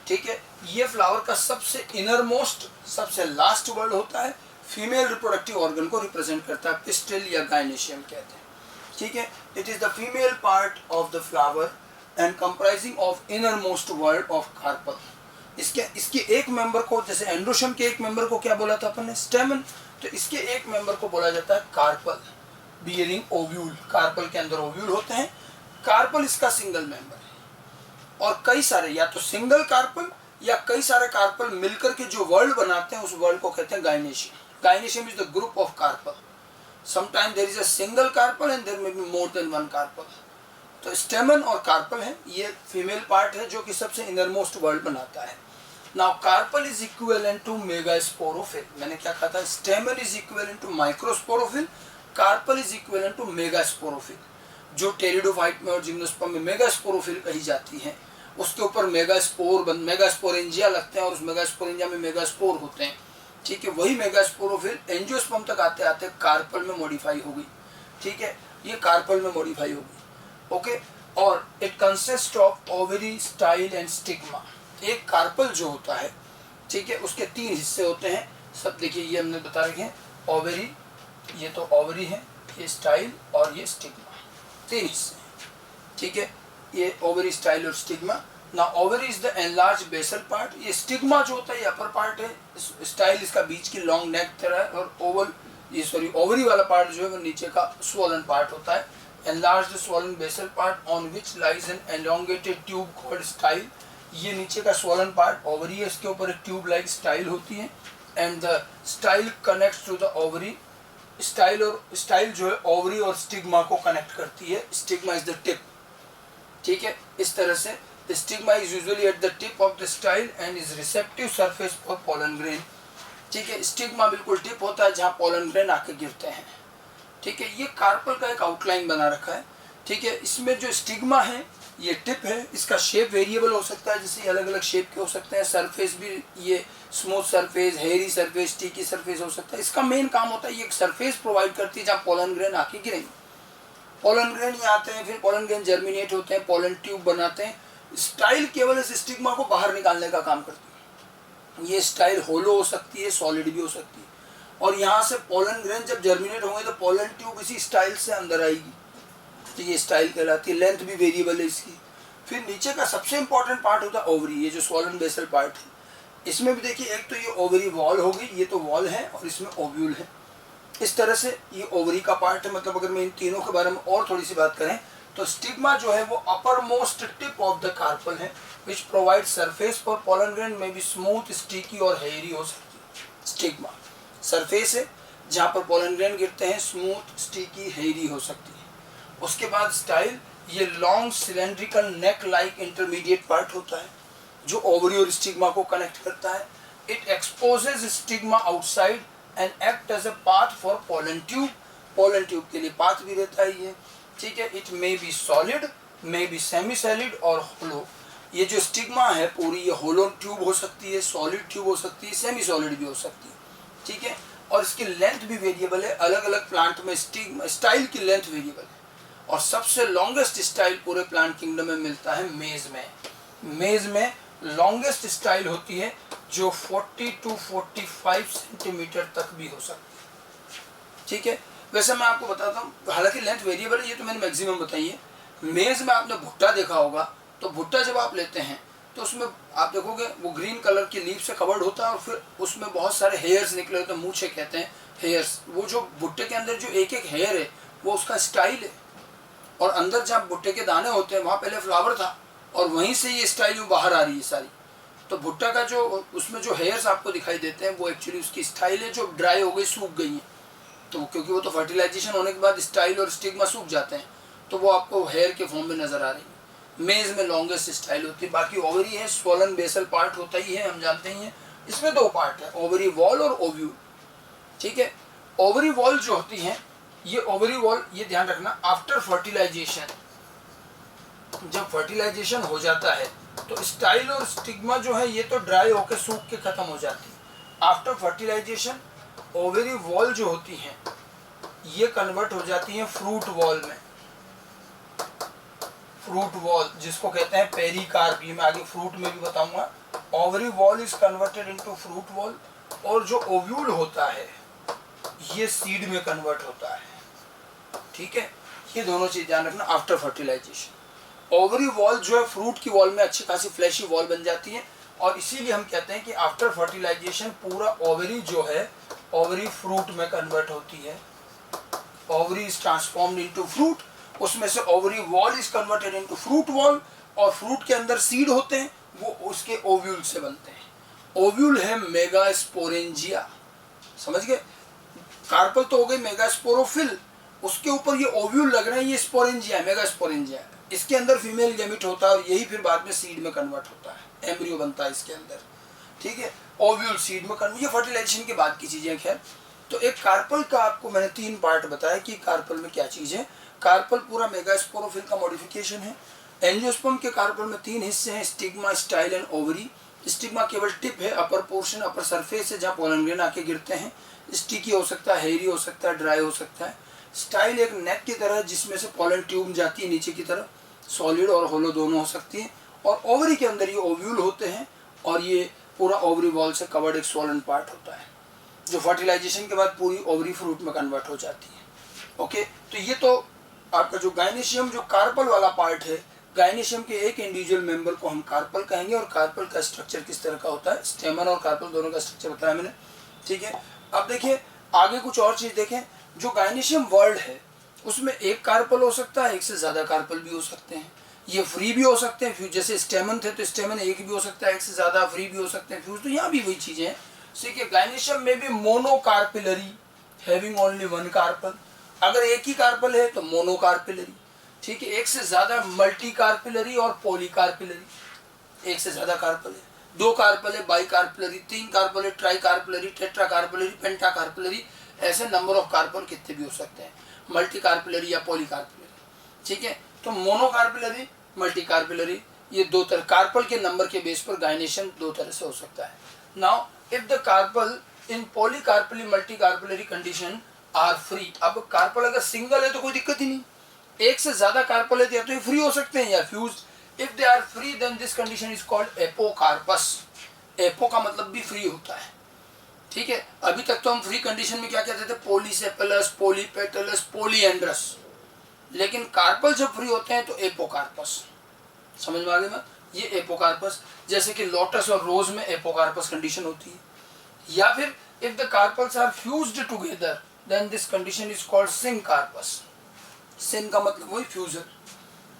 ठीक है, ये फ्लावर का सबसे इनर मोस्ट, सबसे लास्ट वर्ड होता है, फीमेल रिप्रोडक्टिव ऑर्गन को रिप्रेजेंट करता है, पिस्टल या गाइनेशियम कहते हैं। ठीक है, it is the female part of the flower and comprising of inner most whorl of carpel. इसके एक मेंबर को, जैसे एंड्रोशियम के एक मेंबर को क्या बोला था अपन ने? स्टेमन। तो इसके एक मेंबर को बोला जाता है कार्पल, बियरिंग ओव्यूल। कार्पल के अंदर ओव्यूल होते हैं। कार्पल इसका सिंगल मेंबर है, और कई सारे, या तो सिंगल कार्पल या कई सारे कार्पल मिलकर के जो वर्ल्ड बनाते हैं उस वर्ल्ड को कहते हैं gynoecium. Gynoecium is the group of carpel. Sometime there is a single carpel and there may be more than 1 carpel. तो स्टेमन और कार्पल है, ये फीमेल पार्ट है जो कि सबसे इनर मोस्ट वर्ल्ड बनाता है। Now carpel is equivalent to megasporophyll. मैंने क्या कहा था? Stamen is equivalent to microsporophyll, carpel is equivalent to megasporophyll. जो टेरिडोफाइट में और जिम्नोस्पर्म में मेगास्पोरोफिल कही जाती है, उसके ऊपर मेगास्पोरेंजिया लगते हैं और उस मेगास्पोरेंजिया में मेगास्पोर होते हैं। ठीक है, वही मेगास्पोरोफिल एंजियोस्पर्म तक आते आते कार्पल में मॉडिफाई हो गई। ठीक है, ये कार्पल में मॉडिफाई होगी। ओके, और it consist of ovary, style and stigma. एक कार्पल जो होता है, ठीक है, उसके 3 हिस्से होते हैं। सब देखिए ये हमने बता रखे हैं, ओवरी, ये तो ओवरी है, ये स्टाइल और ये स्टिग्मा, 3 हिस्से हैं, ठीक है। ये ओवरी, स्टाइल और स्टिग्मा। ना ovary is the enlarge basal part, ये स्टिग्मा जो होता है ये अपर पार्ट है, स्टाइल इसका बीच की लॉन्ग नेक तरह है, और ओवरी वाला पार्ट जो है वो नीचे का स्वॉलन पार्ट होता है। Enlarged swollen basal part on which lies an elongated tube called style, ये नीचे का स्वॉलन पार्ट ओवरी है, इसके ऊपर एक ट्यूब लाइक स्टाइल होती है। And the style connects to the ovary, style जो है ओवरी और स्टिग्मा को कनेक्ट करती है। स्टिग्मा इज द टिप, ठीक है। इस तरह से the stigma is usually at the tip of the style and is receptive surface for pollen grain, ठीक है। स्टिग्मा बिल्कुल टिप होता है जहाँ पोलन ग्रेन आके गिरते हैं, ठीक है। ये कार्पल का एक आउटलाइन बना रखा है, ठीक है। इसमें जो स्टिग्मा है ये टिप है, इसका शेप वेरिएबल हो सकता है, जैसे अलग अलग शेप के हो सकते हैं। सरफेस भी ये smooth surface, hairy surface, sticky surface हो सकता है। इसका मेन काम होता है ये एक सरफेस प्रोवाइड करती है जहाँ पोलन ग्रेन आके गिरेंगे। पोलन ग्रेन यहाँ आते हैं, फिर पोलन ग्रेन जर्मिनेट होते हैं, पोलन ट्यूब बनाते हैं। स्टाइल केवल इस स्टिग्मा को बाहर निकालने का काम करती है। ये स्टाइल होलो हो सकती है, सॉलिड भी हो सकती है, और यहाँ से पोलन ग्रेन जब जर्मिनेट होंगे तो पोलन ट्यूब इसी स्टाइल से अंदर आएगी, तो ये स्टाइल कहलाती है। लेंथ भी वेरिएबल है इसकी। फिर नीचे का सबसे इंपॉर्टेंट पार्ट होता है ओवरी, ये जो स्वॉलन बेसल पार्ट है। इसमें भी देखिए एक तो ये ओवरी वॉल होगी, ये तो वॉल है, और इसमें ओव्यूल है। इस तरह से ये ओवरी का पार्ट है। मतलब अगर मैं इन तीनों के बारे में और थोड़ी सी बात करें तो स्टिग्मा जो है वो upper most tip of the carpel है, which provide surface for pollen grain, में भी स्मूथ, स्टिकी और हेयरी हो सकती है। स्टिग्मा सरफेस है जहाँ पर पोलन ग्रेन गिरते हैं, स्मूथ, स्टिकी, हेयरी हो सकती है। उसके बाद स्टाइल, ये long cylindrical neck like intermediate part होता है जो ओवरी और स्टिग्मा को कनेक्ट करता है। It exposes stigma outside and act as a path for pollen tube, pollen tube के लिए पाथ भी रहता है ये, ठीक है। It may be solid, may be semi solid और होलो। ये जो स्टिग्मा है पूरी ये होलो ट्यूब हो सकती है, सॉलिड ट्यूब हो सकती है, सेमी सॉलिड भी हो सकती है, ठीक है। और इसकी लेंथ भी वेरिएबल है, अलग अलग प्लांट में स्टाइल की लेंथ वेरिएबल है। और सबसे लॉन्गेस्ट स्टाइल पूरे प्लांट किंगडम में मिलता है मेज में। मेज में लॉन्गेस्ट स्टाइल होती है जो 40 to 45 सेंटीमीटर तक भी हो सकती है, ठीक है। वैसे मैं आपको बताता हूँ, हालांकि लेंथ वेरिएबल है, ये तो मैंने मैक्सिमम बताई है। मेज में आपने भुट्टा देखा होगा, तो भुट्टा जब आप लेते हैं तो उसमें आप देखोगे वो ग्रीन कलर की लीफ से कवर्ड होता है, और फिर उसमें बहुत सारे हेयर्स निकले होते हैं, मूछे कहते हैं हेयर्स। वो जो भुट्टे के अंदर जो एक एक हेयर है वो उसका स्टाइल है, और अंदर जहाँ भुट्टे के दाने होते हैं वहाँ पहले फ्लावर था, और वहीं से ये स्टाइल बाहर आ रही है सारी। तो भुट्टा का जो उसमें जो हेयर्स आपको दिखाई देते हैं वो एक्चुअली उसकी स्टाइल है, जो ड्राई हो गई, सूख गई है। तो क्योंकि वो तो फर्टिलाइजेशन होने के बाद स्टाइल और स्टिग्मा सूख जाते हैं, तो वो आपको हेयर के फॉर्म में नजर आ रही है। मेज में लॉन्गेस्ट स्टाइल होती है। बाकी ओवरी है, स्वॉलन बेसल पार्ट होता ही है, हम जानते ही हैं। इसमें 2 पार्ट है, ओवरी वॉल और ओव्यूल, ठीक है। ओवरी वॉल जो होती है, ये ओवरी वॉल, ये ध्यान रखना, आफ्टर फर्टिलाइजेशन, जब फर्टिलाइजेशन हो जाता है तो स्टाइल और स्टिग्मा जो है ये तो ड्राई होकर सूख के खत्म हो जाती है। आफ्टर फर्टिलाइजेशन ओवरी वॉल जो होती है ये कन्वर्ट हो जाती है फ्रूट वॉल में। फ्रूट वॉल जिसको कहते हैं पेरिकार्प, ये मैं आगे फ्रूट में भी बताऊंगा। Ovary wall is converted into fruit wall, और जो ओव्यूल होता है ये सीड में कन्वर्ट होता है, ठीक है। ये दोनों चीज ध्यान रखना आफ्टर फर्टिलाइजेशन। ओवरी वॉल जो है फ्रूट की वॉल में अच्छी खासी फ्लैशी वॉल बन जाती है, और इसीलिए हम कहते हैं कि आफ्टर फर्टिलाइजेशन पूरा ओवरी जो है ओवरी फ्रूट में कन्वर्ट होती है। Ovary is transformed into fruit, उसमें से ovary wall is converted into fruit wall, और फ्रूट के अंदर सीड होते हैं वो उसके ओव्यूल से बनते हैं। ओव्यूल है मेगास्पोरेंजिया, समझ गए। कार्पल तो हो गई मेगास्पोरोफिल, उसके ऊपर ये ओव्यूल लग रहे हैं, ये स्पोरेंजिया, मेगास्पोरेंजिया। इसके अंदर फीमेल गैमेट होता है, और यही फिर बाद में सीड में कन्वर्ट होता है, एम्ब्रियो बनता है इसके अंदर, ठीक है। ओव्यूल सीड में कन्वर्ट, ये फर्टिलाइजेशन के बाद की चीजें। खैर, तो एक कार्पल का आपको मैंने 3 पार्ट बताया कि कार्पल में क्या चीज है। कार्पल पूरा मेगास्पोरोफिल का मॉडिफिकेशन है। एंजियोस्पर्म के कार्पल में 3 हिस्से हैं, stigma, style and ovary. Stigma केवल टिप है, अपर पोर्शन, अपर सरफेस है जहाँ पोलन ग्रेन आके गिरते हैं। स्टिकी हो सकता है, हेयरी हो सकता है, ड्राई हो सकता है। स्टाइल एक नेक की तरह जिसमें से पॉलन ट्यूब जाती है नीचे की तरफ, सॉलिड और होलो दोनों हो सकती है। और ओवरी के अंदर ये ओव्यूल होते हैं और ये पूरा ओवरी वॉल से कवर्ड एक स्वॉलन पार्ट होता है जो फर्टिलाइजेशन के बाद पूरी ओवरी फ्रूट में कन्वर्ट हो जाती है। ओके, तो ये तो आपका जो गायनेशियम जो कार्पल वाला पार्ट है, गायनेशियम के एक इंडिविजुअल मेंबर को हम कार्पल कहेंगे। और कार्पल का स्ट्रक्चर किस तरह का होता है, स्टेमन और कार्पल दोनों का स्ट्रक्चर बताया मैंने, ठीक है। अब देखिए आगे कुछ और चीज देखें, जो गायनेशियम वर्ल्ड है उसमें एक कार्पल हो सकता है, एक से ज्यादा कार्पल भी हो सकते हैं। ये फ्री भी हो सकते हैं, जैसे स्टेमन थे तो स्टेमन एक भी हो सकता है, एक से ज्यादा फ्री भी हो सकते हैं फ्यूज। तो यहाँ भी वही चीजें हैं। ठीक है, गायनेशियम में भी monocarpellary having only one carpel, अगर एक ही कार्पल है तो मोनोकार्पिलरी, ठीक है। एक से ज्यादा मल्टी कार्पिलरी और पॉलीकार्पिलरी, एक से ज्यादा कार्पल है, दो कार्पल है बाई कार्पिलरी, तीन कार्पल है ट्राई कार्पिलरी, टेट्रा कार्पिलरी, पेंटा कार्पिलरी, ऐसे नंबर ऑफ कार्पल कितने भी हो सकते हैं, मल्टी कार्पिलरी या पॉलीकार्पिलरी, ठीक है। तो मोनोकार्पिलरी, मल्टी कार्पिलरी, ये दो तरह कार्पल के नंबर के बेस पर गायनेशियम दो तरह से हो सकता है। Now if the carpel in polycarpellary multi carpellary condition are free, अब कार्पल अगर सिंगल है तो कोई दिक्कत ही नहीं, एक से ज्यादा कार्पल है तो ये फ्री हो सकते हैं या fuse. If they are free then this condition is called apocarpous. Apo का मतलब भी फ्री होता है, ठीक है। अभी तक तो हम फ्री कंडीशन में क्या कहते थे, पॉलीसेपेलस, पॉलीपेटलस, पॉलीएंड्रस, लेकिन कार्पल जब फ्री होते हैं तो एपोकार्पस, समझ में आ गया ना, ये एपोकार्पस। जैसे कि लोटस और रोज में एपोकार्पस कंडीशन होती है। या फिर if the carpels are fused together then this condition is called syncarpous. Syn का मतलब वही फ्यूजन,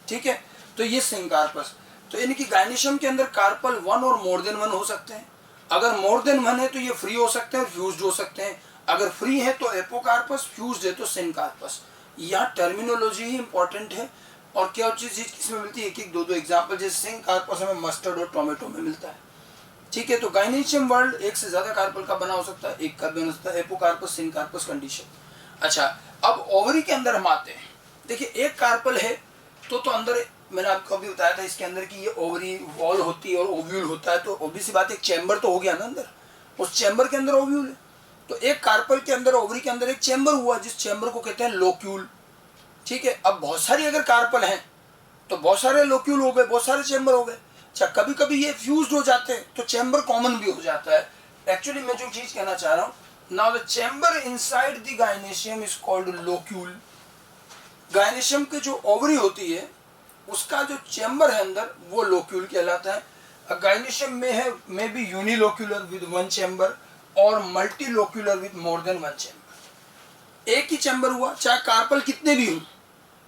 ठीक है। तो ये सिंकार्पस, तो इनकी गायनेशियम के अंदर carpel one or more than one हो सकते हैं। अगर मोर देन वन है तो ये फ्री हो सकते हैं और फ्यूज्ड हो सकते हैं। अगर फ्री है तो एपोकार्पस, फ्यूज्ड है तो सिंकार्पस। यहाँ टर्मिनोलॉजी ही इंपॉर्टेंट है। और क्या चीज किसमें मिलती है, एक एक दो दो एग्जाम्पल, जैसे सिंकार्पस हमें मस्टर्ड और टोमेटो में मिलता है, ठीक है। तो गायनेशियम वर्ल्ड एक से ज्यादा कार्पल का बना हो सकता है, एक का भी बना सकता है, एपोकार्पस, सिंकार्पस कंडीशन। अच्छा, अब ओवरी के अंदर हम आते हैं। देखिए एक कार्पल है तो अंदर मैंने आपको अभी बताया था इसके अंदर कि ये ओवरी वॉल होती है और ओव्यूल होता है, तो ऑब्वियस बात एक चैम्बर तो हो गया ना अंदर, उस चैम्बर के अंदर ओव्यूल है। तो एक कार्पल के अंदर, ओवरी के अंदर एक चैम्बर हुआ जिस चैम्बर को कहते हैं लोक्यूल, ठीक है। अब बहुत सारी अगर कार्पल हैं तो बहुत सारे लोक्यूल हो गए, बहुत सारे चैम्बर हो गए। अच्छा, कभी कभी ये फ्यूज्ड हो जाते हैं तो चैम्बर कॉमन भी हो जाता है। एक्चुअली मैं जो चीज कहना चाह रहा हूँ, now the chamber inside the gynoecium is called locule. Gynoecium की जो ओवरी होती है उसका जो चैम्बर है अंदर वो लोक्यूल कहलाता है। गायनेशियम में है may be unilocular with one chamber और multilocular with more than one chamber. एक ही चैम्बर हुआ चाहे कार्पल कितने भी हो,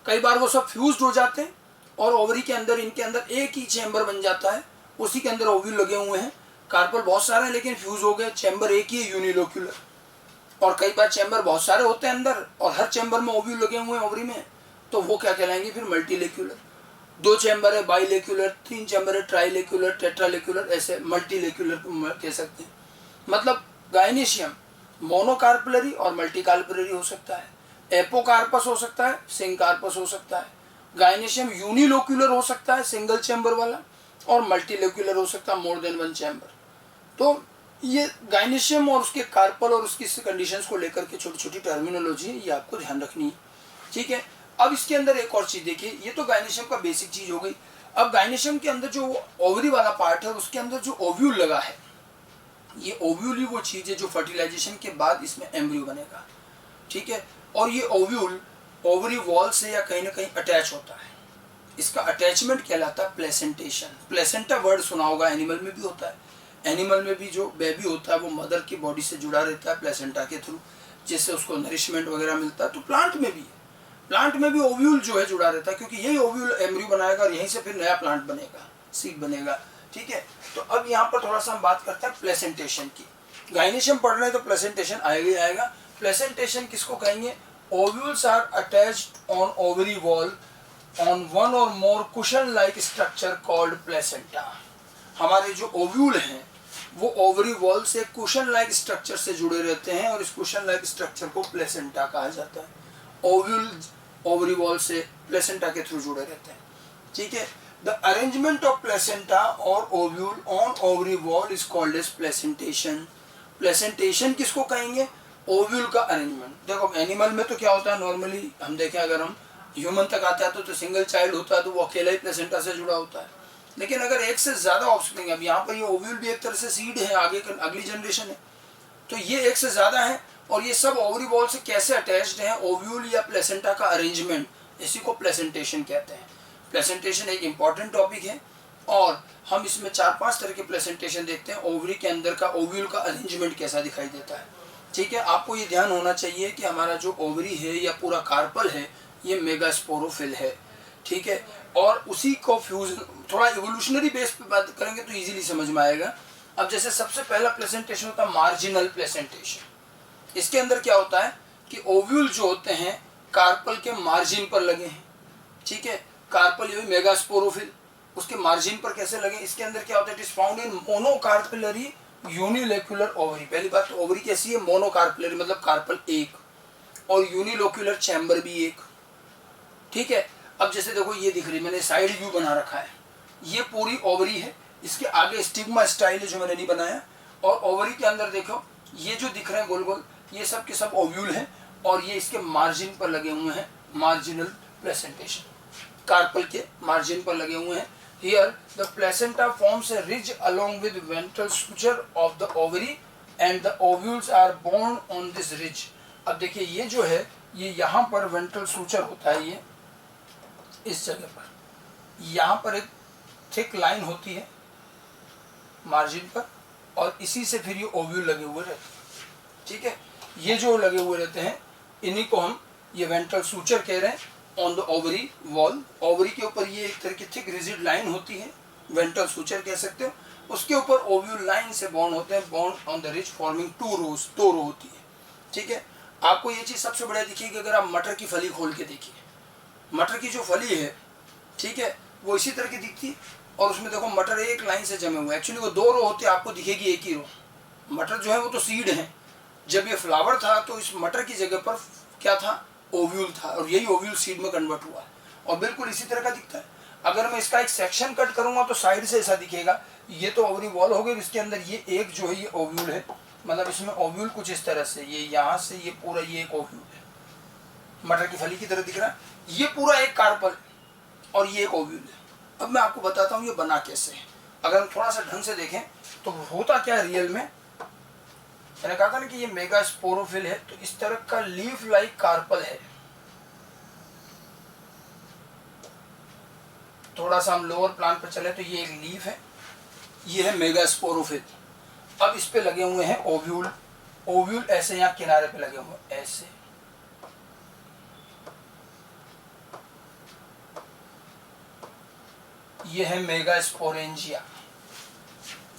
कई बार वो सब फ्यूज्ड हो जाते हैं और ओवरी के अंदर इनके अंदर एक ही चैम्बर बन जाता है, उसी के अंदर ओव्यूल लगे हुए हैं। कार्पल बहुत सारे हैं लेकिन फ्यूज हो गए, चैम्बर एक ही है यूनिलोक्यूलर। और कई बार चैम्बर बहुत सारे होते हैं अंदर और हर चैम्बर में ओव्यूल लगे हुए हैं ओवरी में, तो वो क्या कहलाएंगे फिर मल्टीलेक्यूलर। दो चैम्बर है बाइलेक्यूलर, तीन चैम्बर है ट्राइलेक्यूलर, टेट्रालेक्यूलर, ऐसे मल्टीलेक्यूलर कह सकते हैं। मतलब गायनेशियम मोनोकार्पलरी और मल्टीकार्पलरी हो सकता है, एपोकार्पस हो सकता है, सिंकार्पस हो सकता है। गायनेशियम यूनिलोक्यूलर हो सकता है सिंगल चैम्बर वाला, और मल्टीलेक्यूलर हो सकता है मोर देन वन चैम्बर। तो ये गायनेशियम और उसके कार्पल और उसकी कंडीशंस को लेकर के छोटी छोटी टर्मिनोलॉजी है, ये आपको ध्यान रखनी है, ठीक है। अब इसके अंदर एक और चीज देखिए, ये तो गायनेशियम का बेसिक चीज हो गई। अब गायनेशियम के अंदर जो ओवरी वाला पार्ट है उसके अंदर जो ओव्यूल लगा है, ये ओव्यूल ही वो चीज है जो फर्टिलाइजेशन के बाद इसमें एम्ब्रियो बनेगा, ठीक है। और ये ओव्यूल ओवरी वॉल से या कहीं ना कहीं अटैच होता है, इसका अटैचमेंट कहलाता है प्लेसेंटेशन। प्लेसेंटा वर्ड सुना होगा, एनिमल में भी होता है। एनिमल में भी जो बेबी होता है वो मदर की बॉडी से जुड़ा रहता है प्लेसेंटा के थ्रू, जिससे उसको नरिशमेंट वगैरह मिलता है। तो प्लांट में भी है, प्लांट में भी ओव्यूल जो है जुड़ा रहता है, क्योंकि यही ओव्यूल एम्ब्रियो बनाएगा और यहीं से फिर नया प्लांट बनेगा, सीड बनेगा, ठीक है। तो अब यहाँ पर थोड़ा सा हम बात करते हैं प्लेसेंटेशन की। गायनेशियम पढ़ रहे हैं तो प्लेसेंटेशन आएगा ही आएगा। प्लेसेंटेशन किसको कहेंगे, ovules are attached on ovary wall on one or more cushion like structure called placenta. हमारे जो ओव्यूल हैं वो ओवरी वॉल से कुशन लाइक स्ट्रक्चर से जुड़े रहते हैं और इस कुशन लाइक स्ट्रक्चर को प्लेसेंटा कहा जाता है। ओव्यूल ओवरी वॉल से प्लेसेंटा के थ्रू जुड़े रहते हैं, ठीक है। द अरेंजमेंट ऑफ प्लेसेंटा और ovule on ovary wall is called as placentation. Placentation किसको कहेंगे, ओव्यूल का अरेंजमेंट। देखो एनिमल में तो क्या होता है, नॉर्मली हम देखें अगर हम ह्यूमन तक आते हैं तो सिंगल चाइल्ड होता है, तो वो अकेला ही प्लेसेंटा से जुड़ा होता है। लेकिन अगर एक से ज़्यादा ऑफस्प्रिंग, अब यहाँ पर ये ओव्यूल भी एक तरह से सीड है, आगे अगली जनरेशन है, तो ये एक से ज़्यादा है और ये सब ओवरी बॉल से कैसे अटैच्ड हैं, ओव्यूल या प्लेसेंटा का अरेंजमेंट, इसी को प्लेसेंटेशन कहते हैं। प्लेसेंटेशन एक इम्पॉर्टेंट टॉपिक है और हम इसमें 4-5 तरह के प्लेसेंटेशन देखते हैं। ओवरी के अंदर का ओव्यूल का अरेंजमेंट कैसा दिखाई देता है, ठीक है। आपको ये ध्यान होना चाहिए कि हमारा जो ओवरी है या पूरा कार्पल है ये मेगास्पोरोफिल है, ठीक है। और उसी को फ्यूजन, थोड़ा इवोल्यूशनरी बेस पे बात करेंगे तो इजीली समझ में आएगा। अब जैसे सबसे पहला प्लेसेंटेशन होता है मार्जिनल प्लेसेंटेशन। इसके अंदर क्या होता है कि ओव्यूल जो होते हैं कार्पल के मार्जिन पर लगे हैं, ठीक है। कार्पल ये मेगास्पोरोफिल, उसके मार्जिन पर कैसे लगे, इसके अंदर क्या होता है, it is found in monocarpellary unilocular ovary. पहली बात तो ओवरी कैसी है, मोनोकार्पिलरी मतलब कार्पल एक, और यूनिलोक्यूलर चैम्बर भी एक, ठीक है। अब जैसे देखो ये दिख रही है, मैंने साइड व्यू बना रखा है, ये पूरी ओवरी है, इसके आगे स्टिग्मा स्टाइल है जो मैंने नहीं बनाया, और ओवरी के अंदर देखो ये जो दिख रहे हैं गोल गोल, ये सब के सब ओव्यूल हैं और ये इसके मार्जिन पर लगे हुए हैं, मार्जिनल प्लेसेंटेशन, कार्पल के मार्जिन पर लगे हुए हैं। Here the placenta forms a ridge along with ventral suture of the ovary and the ovules are born on this ridge। अब देखिए ये जो है ये यहाँ पर वेंट्रल सूचर होता है, ये इस जगह पर, यहाँ पर एक थिक लाइन होती है मार्जिन पर और इसी से फिर ये ओव्यूल लगे हुए रहते हैं, ठीक है। ये जो लगे हुए रहते हैं इन्हीं को हम ये वेंट्रल सूचर कह रहे हैं। On the ovary wall, ovary के ऊपर ये एक तरह की थिक रिजिड लाइन होती है, वेंट्रल सूचर कह सकते हो, उसके ऊपर ओव्यूल लाइन से बॉन्ड होते हैं, bond on the ridge forming 2 रोज, 2 रो होती है, ठीक है। आपको ये चीज़ सबसे बढ़िया दिखेगी अगर आप मटर की फली खोल के देखिए, मटर की जो फली है, ठीक है, वो इसी तरह की दिखती है और उसमें देखो मटर एक लाइन से जमे हुए, एक्चुअली वो 2 रो होते हैं, आपको दिखेगी एक ही रो। मटर जो है वो तो सीड है, जब ये फ्लावर था तो इस मटर की जगह पर क्या था, ओव्यूल था, और यही ओव्यूल सीड में कन्वर्ट हुआ है और बिल्कुल इसी तरह का दिखता है। अगर मैं इसका एक सेक्शन कट करूंगा तो साइड से ऐसा दिखेगा, ये तो ओवरी वॉल हो गई, इसके अंदर ये एक जो है ये ओव्यूल है, मतलब इसमें ओव्यूल कुछ इस तरह से, ये यहाँ से ये पूरा ये एक ओव्यूल है, मटर की फली की तरह दिख रहा है, ये पूरा एक कार्पल और ये एक ओव्यूल है। अब मैं आपको बताता हूँ ये बना कैसे है। अगर हम थोड़ा सा ढंग से देखें तो होता क्या रियल में, मैंने कहा था ना कि ये मेगास्पोरोफिल है, तो इस तरह का लीफ लाइक कार्पल है। थोड़ा सा हम लोअर प्लान पर चले तो ये एक लीफ है, ये है मेगास्पोरोफिल। अब इस पे लगे हुए हैं ओव्यूल, ओव्यूल ऐसे यहाँ किनारे पे लगे हुए हैं ऐसे, ये है मेगास्पोरेंजिया,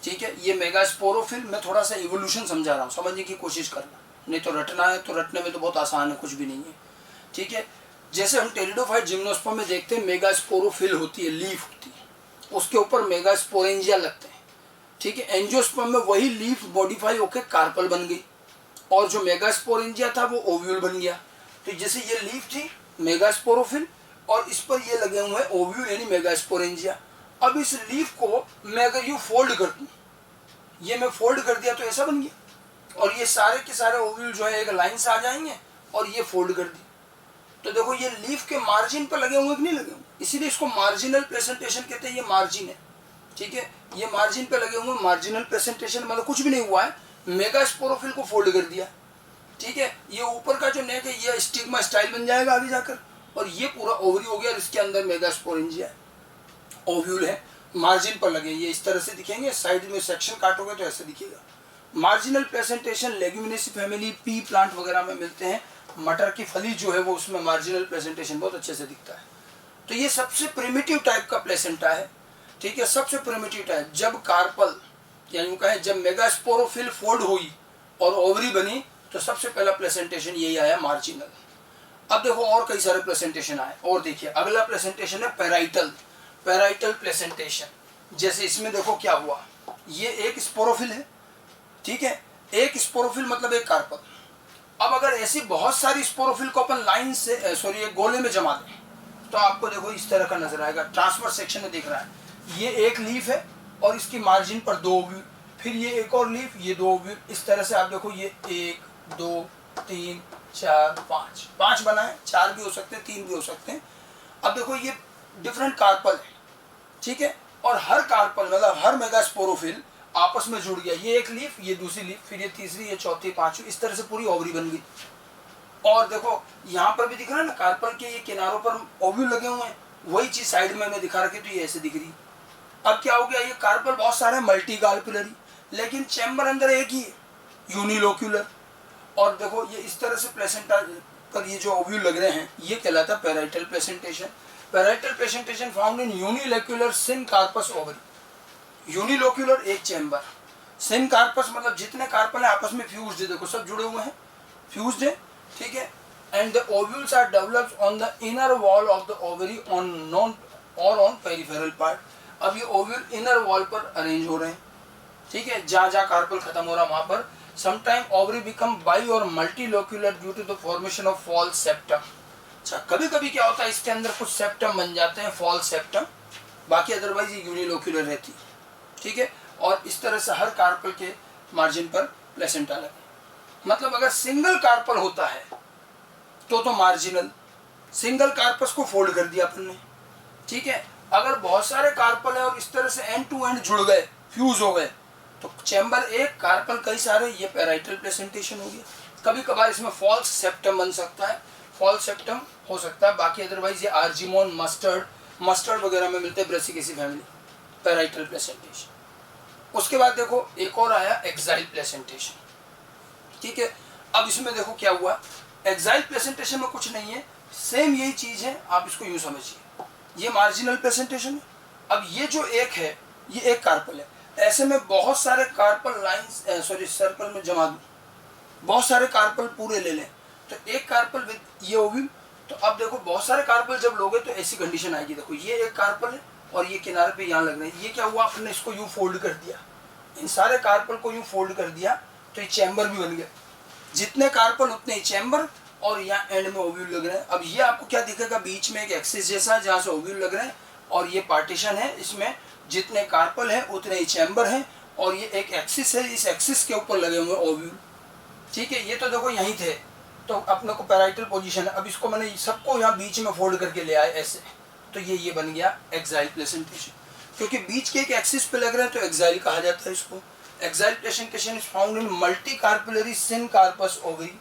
ठीक है। ये मेगास्पोरोफिल, मैं थोड़ा सा इवोल्यूशन समझा रहा हूँ, समझने की कोशिश करना, नहीं तो रटना है तो रटने में तो बहुत आसान है, कुछ भी नहीं है, ठीक है। जैसे हम टेरिडोफाइट जिम्नोस्पर्म में देखते हैं मेगास्पोरोफिल होती है, लीफ होती है, उसके ऊपर मेगास्पोरेंजिया लगते हैं, ठीक है। एंजियोस्पर्म में वही लीफ मॉडिफाई होकर कार्पल बन गई और जो मेगास्पोरेंजिया था वो ओव्यूल बन गया। तो जैसे ये लीफ थी मेगास्पोरोफिल और इस पर ये लगे हुए हैं ओव्यूल यानी मेगास्पोरेंजिया। अब इस लीफ को मैं अगर यूँ फोल्ड कर दूँ, ये मैं फोल्ड कर दिया तो ऐसा बन गया और ये सारे के सारे ओव्यूल जो है एक लाइन से आ जाएंगे और ये फोल्ड कर दी, तो देखो ये लीफ के मार्जिन पर लगे हुए कि नहीं लगे हुए, इसीलिए इसको मार्जिनल प्रेजेंटेशन कहते हैं। ये मार्जिन है, ठीक है, ये मार्जिन पे लगे हुए मार्जिनल प्रेजेंटेशन, मतलब कुछ भी नहीं हुआ है, मेगास्पोरोफिल को फोल्ड कर दिया, ठीक है। ये ऊपर का जो नेक है ये स्टिग्मा स्टाइल बन जाएगा आगे जाकर और ये पूरा ओवरी हो गया और इसके अंदर मेगास्पोरेंजिया है, ओव्यूल है, मार्जिन पर लगे, ये इस तरह से दिखेंगे, साइड में सेक्शन काटोगे तो ऐसे दिखेगा। Marginal presentation Leguminosae family, pea plant वगैरह में मिलते हैं, मटर की फली जो है वो उसमें मार्जिनल प्रेजेंटेशन बहुत अच्छे से दिखता है। तो ये सबसे प्रिमिटिव टाइप का प्लेसेंटा है, ठीक है, सबसे प्रिमिटिव टाइप। जब कार्पल यानी कहे जब मेगास्पोरोफिल फोल्ड हुई और ओवरी बनी तो सबसे पहला प्रेजेंटेशन यही आया, मार्जिनल। अब देखो और कई सारे प्रेजेंटेशन आए, और देखिए अगला प्रेजेंटेशन है पैराइटल, पैराइटल प्रेजेंटेशन। जैसे इसमें देखो क्या हुआ, ये एक स्पोरोफिल है, ठीक है, एक स्पोरोफिल मतलब एक कार्पल। अब अगर ऐसी बहुत सारी स्पोरोफिल को अपन लाइन से एक गोले में जमा दें तो आपको देखो इस तरह का नजर आएगा, ट्रांसफर सेक्शन में दिख रहा है, ये एक लीफ है और इसकी मार्जिन पर 2 ओव्यूल, फिर ये एक और लीफ, ये 2 ओव्यूल, इस तरह से आप देखो ये 1 2 3 4 5, 5 बनाए, 4 भी हो सकते हैं, 3 भी हो सकते हैं। अब देखो ये डिफरेंट कार्पल है, ठीक है, और हर कार्पल मतलब हर मेगास्पोरोफिल आपस में जुड़ गया, ये एक लीफ, ये दूसरी लीफ, फिर ये तीसरी, ये चौथी, पांचवी, इस तरह से पूरी ओवरी बन गई। और देखो यहाँ पर भी दिख रहा है ना, कार्पल के ये किनारों पर ओव्यूल लगे हुए हैं, वही चीज साइड में मैं दिखा रखी, तो ये ऐसे दिख रही। अब क्या हो गया, ये कार्पल बहुत सारे मल्टी कार्पुलरी, लेकिन चैम्बर अंदर एक ही है, यूनिलोक्यूलर। और देखो ये इस तरह से प्लेसेंटा पर ये जो ओव्यूल लग रहे हैं, ये कहलाता है parietal placentation. Parietal placentation found in unilocular syncarpous ovary. Unilocular एक चैम्बर, सिनकार्पस मतलब जितने कार्पल है आपस में फ्यूज्ड है, देखो सब जुड़े हुए हैं, फ्यूज्ड है, ठीक है। And the ovules are developed on the inner wall of the ovary on non और ऑन पेरिफेरल पार्ट। अब ये ओव्यूल इनर वॉल पर अरेंज हो रहे हैं, ठीक है, जहाँ जहाँ कार्पल खत्म हो रहा है वहां पर। समटाइम ओवरी बिकम बाई और multilocular due to the formation of false septum. अच्छा, कभी कभी क्या होता है, इसके अंदर कुछ सेप्टम बन जाते हैं, फॉल्स सेप्टम, बाकी अदरवाइज ये यूनिलोक्यूलर रहती है, ठीक है। और इस तरह से हर कार्पल के मार्जिन पर प्लेसेंटा लगे। मतलब अगर सिंगल कार्पल होता है तो मार्जिनल, सिंगल कार्पस को फोल्ड कर दिया अपन ने, ठीक है। अगर बहुत सारे कार्पल है और इस तरह से एंड टू एंड जुड़ गए, फ्यूज हो गए, तो चैम्बर एक, कार्पल कई सारे, ये पैराइटल प्लेसेंटेशन हो गया। कभी कभार इसमें फॉल्स सेप्टम बन सकता है, फॉल्स सेप्टम हो सकता है, बाकी अदरवाइज ये आर्जिमोन, मस्टर्ड वगैरह में मिलते हैं, ब्रेसिकेसी फैमिली, पैराइटल प्लेसेंटेशन। उसके बाद देखो एक और आया एक्साइल प्लेसेंटेशन, ठीक है। अब इसमें देखो क्या हुआ, एक्साइल प्लेसेंटेशन में कुछ नहीं है, सेम यही चीज है, आप इसको यूं समझिए, ये मार्जिनल प्लेसेंटेशन है। अब ये जो एक है, ये एक कार्पल है, ऐसे में बहुत सारे कार्पल लाइंस, सॉरी सर्कल में जमा दूं, बहुत सारे कार्पल पूरे ले लें, तो एक कार्पल विद ये ओव्यूल। तो अब देखो बहुत सारे कार्पल जब लोगे तो ऐसी कंडीशन आएगी, देखो ये एक कार्पल है और ये किनारे पे यहाँ लग रहे हैं, ये क्या हुआ, आपने इसको यूं फोल्ड कर दिया, इन सारे कार्पल को यूं फोल्ड कर दिया, तो ये चैम्बर भी बन गया, जितने कार्पल उतने ही चैम्बर, और यहाँ एंड में ओव्यूल लग रहे हैं। अब ये आपको क्या दिखेगा, बीच में एक एक्सिस जैसा है जहाँ से ओव्यूल लग रहे हैं, और ये पार्टीशन है, इसमें जितने कार्पल हैं उतने ही चैम्बर हैं, और ये एक एक्सिस है, इस एक्सिस के ऊपर लगे हुए ओव्यूल, ठीक है। ये तो देखो यहीं थे, तो अपने को पैराइटल पोजीशन है, अब इसको मैंने सबको यहाँ बीच में फोल्ड करके ले आए ऐसे, तो ये बन गया एक्साइल प्लेसेंटेशन। क्योंकि बीच के एक एक्सिस पे लग रहे हैं तो एक्साइल कहा जाता है इसको। Axile placentation is found in multi carpellary syncarpous ovary.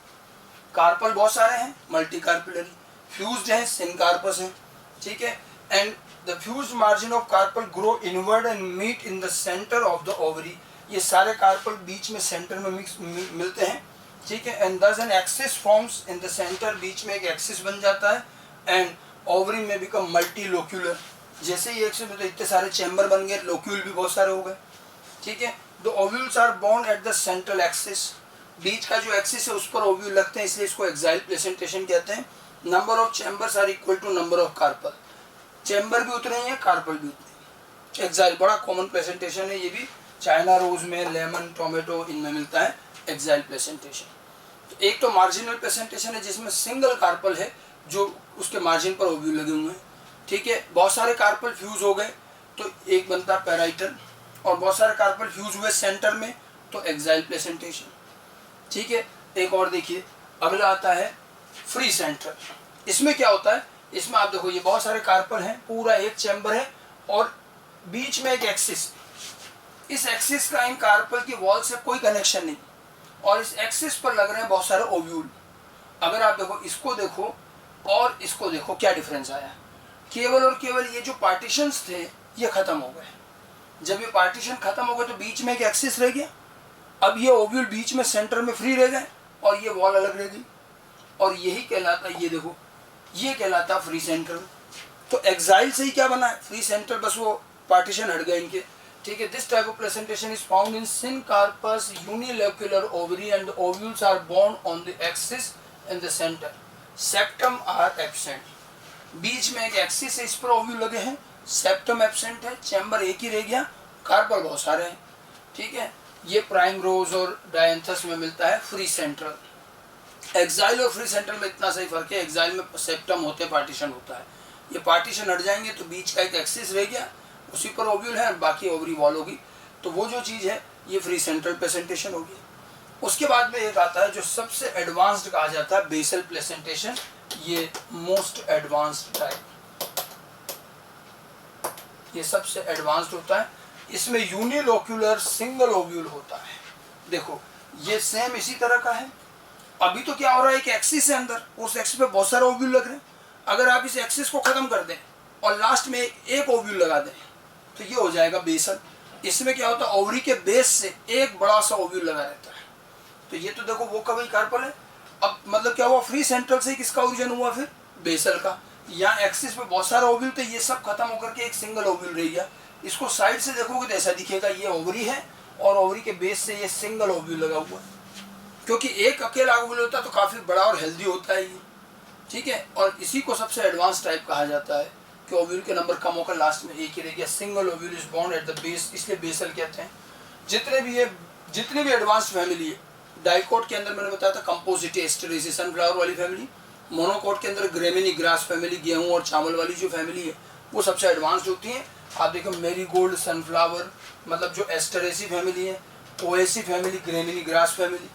Carpel बहुत सारे हैं, मल्टी कार्पुलरी, फ्यूज्ड हैं, सिनकार्पस हैं, ठीक है। And the fused margin of carpel grow inward and meet in the centre of the ovary. ये सारे कार्पल बीच में सेंटर में मिलते हैं, ठीक है। And thus an axis forms in the centre, बीच में एक एक्सिस बन जाता है, एंड ओवरी में बिकम मल्टी लोक्यूलर। जैसे ही एक्सिस में तो इतने सारे चैम्बर बन गए, लोक्यूल भी बहुत सारे हो गए, ठीक है। The ovules are borne at the central axis, बीच का जो एक्सिस है उस पर ओव्यूल लगते हैं, इसलिए इसको एक्साइल प्लेसेंटेशन कहते हैं। Number of chambers are equal to number of carpel, chamber भी उतने ही हैं, कार्पल भी उतने। एक्साइल बड़ा कॉमन प्लेसेंटेशन है, ये भी चाइना रोज में, लेमन, टोमेटो, इनमें मिलता है एक्साइल प्लेसेंटेशन। तो एक तो मार्जिनल प्लेसेंटेशन है जिसमें सिंगल कार्पल है जो उसके मार्जिन पर ओव्यूल लगे हुए हैं, ठीक है। बहुत सारे कार्पल फ्यूज हो गए तो एक बनता है पैराइटल, और बहुत सारे कार्पल फ्यूज हुए सेंटर में तो एक्साइल प्लेसेंटेशन, ठीक है। एक और देखिए, अगला आता है फ्री सेंटर। इसमें क्या होता है, इसमें आप देखो ये बहुत सारे कार्पल हैं, पूरा एक चैम्बर है और बीच में एक एक्सिस, इस एक्सिस का इन कार्पल की वॉल से कोई कनेक्शन नहीं, और इस एक्सिस पर लग रहे हैं बहुत सारे ओव्यूल। अगर आप देखो इसको देखो और इसको देखो, क्या डिफरेंस आया, केवल और केवल ये जो पार्टीशंस थे ये खत्म हो गए। जब ये पार्टीशन खत्म हो गए तो बीच में एक एक्सिस रह गया, अब ये ओव्यूल बीच में सेंटर में फ्री रह गए और ये वॉल अलग रह गई, और यही कहलाता, ये देखो ये कहलाता फ्री सेंटर। तो एक्साइल से ही क्या बना है, फ्री सेंटर, बस वो पार्टीशन हट गए इनके, ठीक है। This type of placentation is found in syncarpous unilocular ovary and the ovules are borne on the axis in the centre, septum are absent. बीच में एक एक्सिस है, इस पर ओव्यूल लगे हैं, सेप्टम एब्सेंट है, चैम्बर एक ही रह गया, कार्पल बहुत सारे हैं, ठीक है। ये प्राइम रोज और डायंथस में मिलता है फ्री सेंट्रल। एक्साइल और फ्री सेंट्रल में इतना सही फर्क है, एक्साइल में सेप्टम होते हैं, पार्टीशन होता है, ये पार्टीशन हट जाएंगे तो बीच का एक एक्सिस रह गया, उसी पर ओव्यूल है, बाकी ओवरी वॉल होगी, तो वो जो चीज़ है ये फ्री सेंट्रल प्रेजेंटेशन होगी। उसके बाद में एक आता है जो सबसे एडवांस्ड कहा जाता है बेसल प्लेसेंटेशन, ये मोस्ट एडवांस्ड टाइप, ये सबसे एडवांस्ड होता है। इसमें यूनिलोक्यूलर सिंगल ओव्यूल होता है। देखो ये सेम इसी तरह का है। अभी तो क्या हो रहा है, एक एक्सिस है अंदर, उस एक्सिस पे बहुत सारे ओव्यूल लग रहे हैं। अगर आप इस एक्सिस को खत्म कर दें और लास्ट में एक ओव्यूल लगा दें तो ये हो जाएगा बेसल। इसमें क्या होता है, ओवरी के बेस से एक बड़ा सा ओव्यूल लगा रहता है। तो ये तो देखो वो कभी कार्पल है। अब मतलब क्या हुआ, फ्री सेंट्रल से किसका ओरिजिन हुआ, फिर बेसल का। यहाँ एक्सिस पे बहुत सारा ओव्यूल थे, ये सब खत्म होकर के एक सिंगल ओव्यूल रह गया। इसको साइड से देखोगे तो ऐसा दिखेगा, ये ओवरी है और ओवरी के बेस से ये सिंगल ओव्यूल लगा हुआ है। क्योंकि एक अकेला ओव्यूल होता है तो काफी बड़ा और हेल्दी होता है ये, ठीक है। और इसी को सबसे एडवांस टाइप कहा जाता है कि ओव्यूल के नंबर कम होकर लास्ट में एक ही रह गया। Single ovule is bound at the base, इसलिए बेसल कहते हैं। जितने भी एडवांस्ड फैमिली है, डाइकोट के अंदर मैंने बताया था कंपोजिट एस्टरेसी सनफ्लावर वाली फैमिली, मोनोकोट के अंदर ग्रेमिनी ग्रास फैमिली, गेहूं और चावल वाली जो फैमिली है वो सबसे एडवांस्ड होती है। आप देखो मेरीगोल्ड, सनफ्लावर, मतलब जो एस्टरेसी फैमिली है, ओएसी फैमिली, ग्रेमिनी ग्रास फैमिली,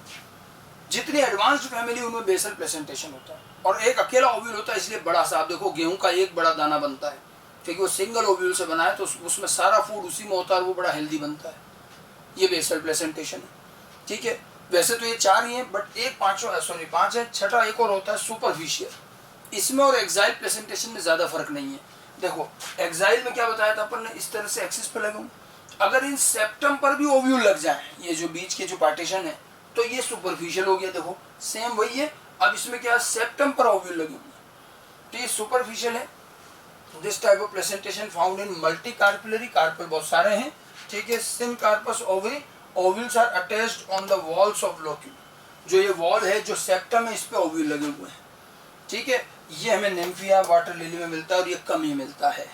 जितनी एडवांस्ड फैमिली उनमें बेसल प्रेजेंटेशन होता है। और एक अकेला ओव्यूल होता है, इसलिए बड़ा सा। आप देखो गेहूं का एक बड़ा दाना बनता है क्योंकि वो सिंगल ओव्यूल से बना है, तो उसमें सारा फूड उसी में होता है और वो बड़ा हेल्दी बनता है। ये बेसल प्रेजेंटेशन है, ठीक है। वैसे तो ये चार ही हैं, बट एक पांच है, छठा एक और होता है सुपरफिशियल। इसमें और एक्साइल प्रेजेंटेशन में ज्यादा फर्क नहीं है। देखो एक्साइल में क्या बताया था अपन ने, इस तरह से एक्सिस पे लगा हूं, अगर इन सेप्टम पर भी ओव्यूल लग जाए, ये जो बीच के जो पार्टीशन है, तो ये सुपरफिशियल हो गया। देखो सेम वही है। अब इसमें क्या, सेप्टम पर ओव्यूल लगे हुए, तो ये सुपरफिशियल है। This type of presentation found in multi carpellary, carpel बहुत सारे हैं, ठीक है। Syncarpous ovary, ovules are attached on the walls of locule, जो ये वॉल है जो सेप्टम है, इस पे ओव्यूल लगे हुए हैं, ठीक है। ये हमें निम्फिया, वाटर लिली में मिलता है और ये कम ही मिलता है,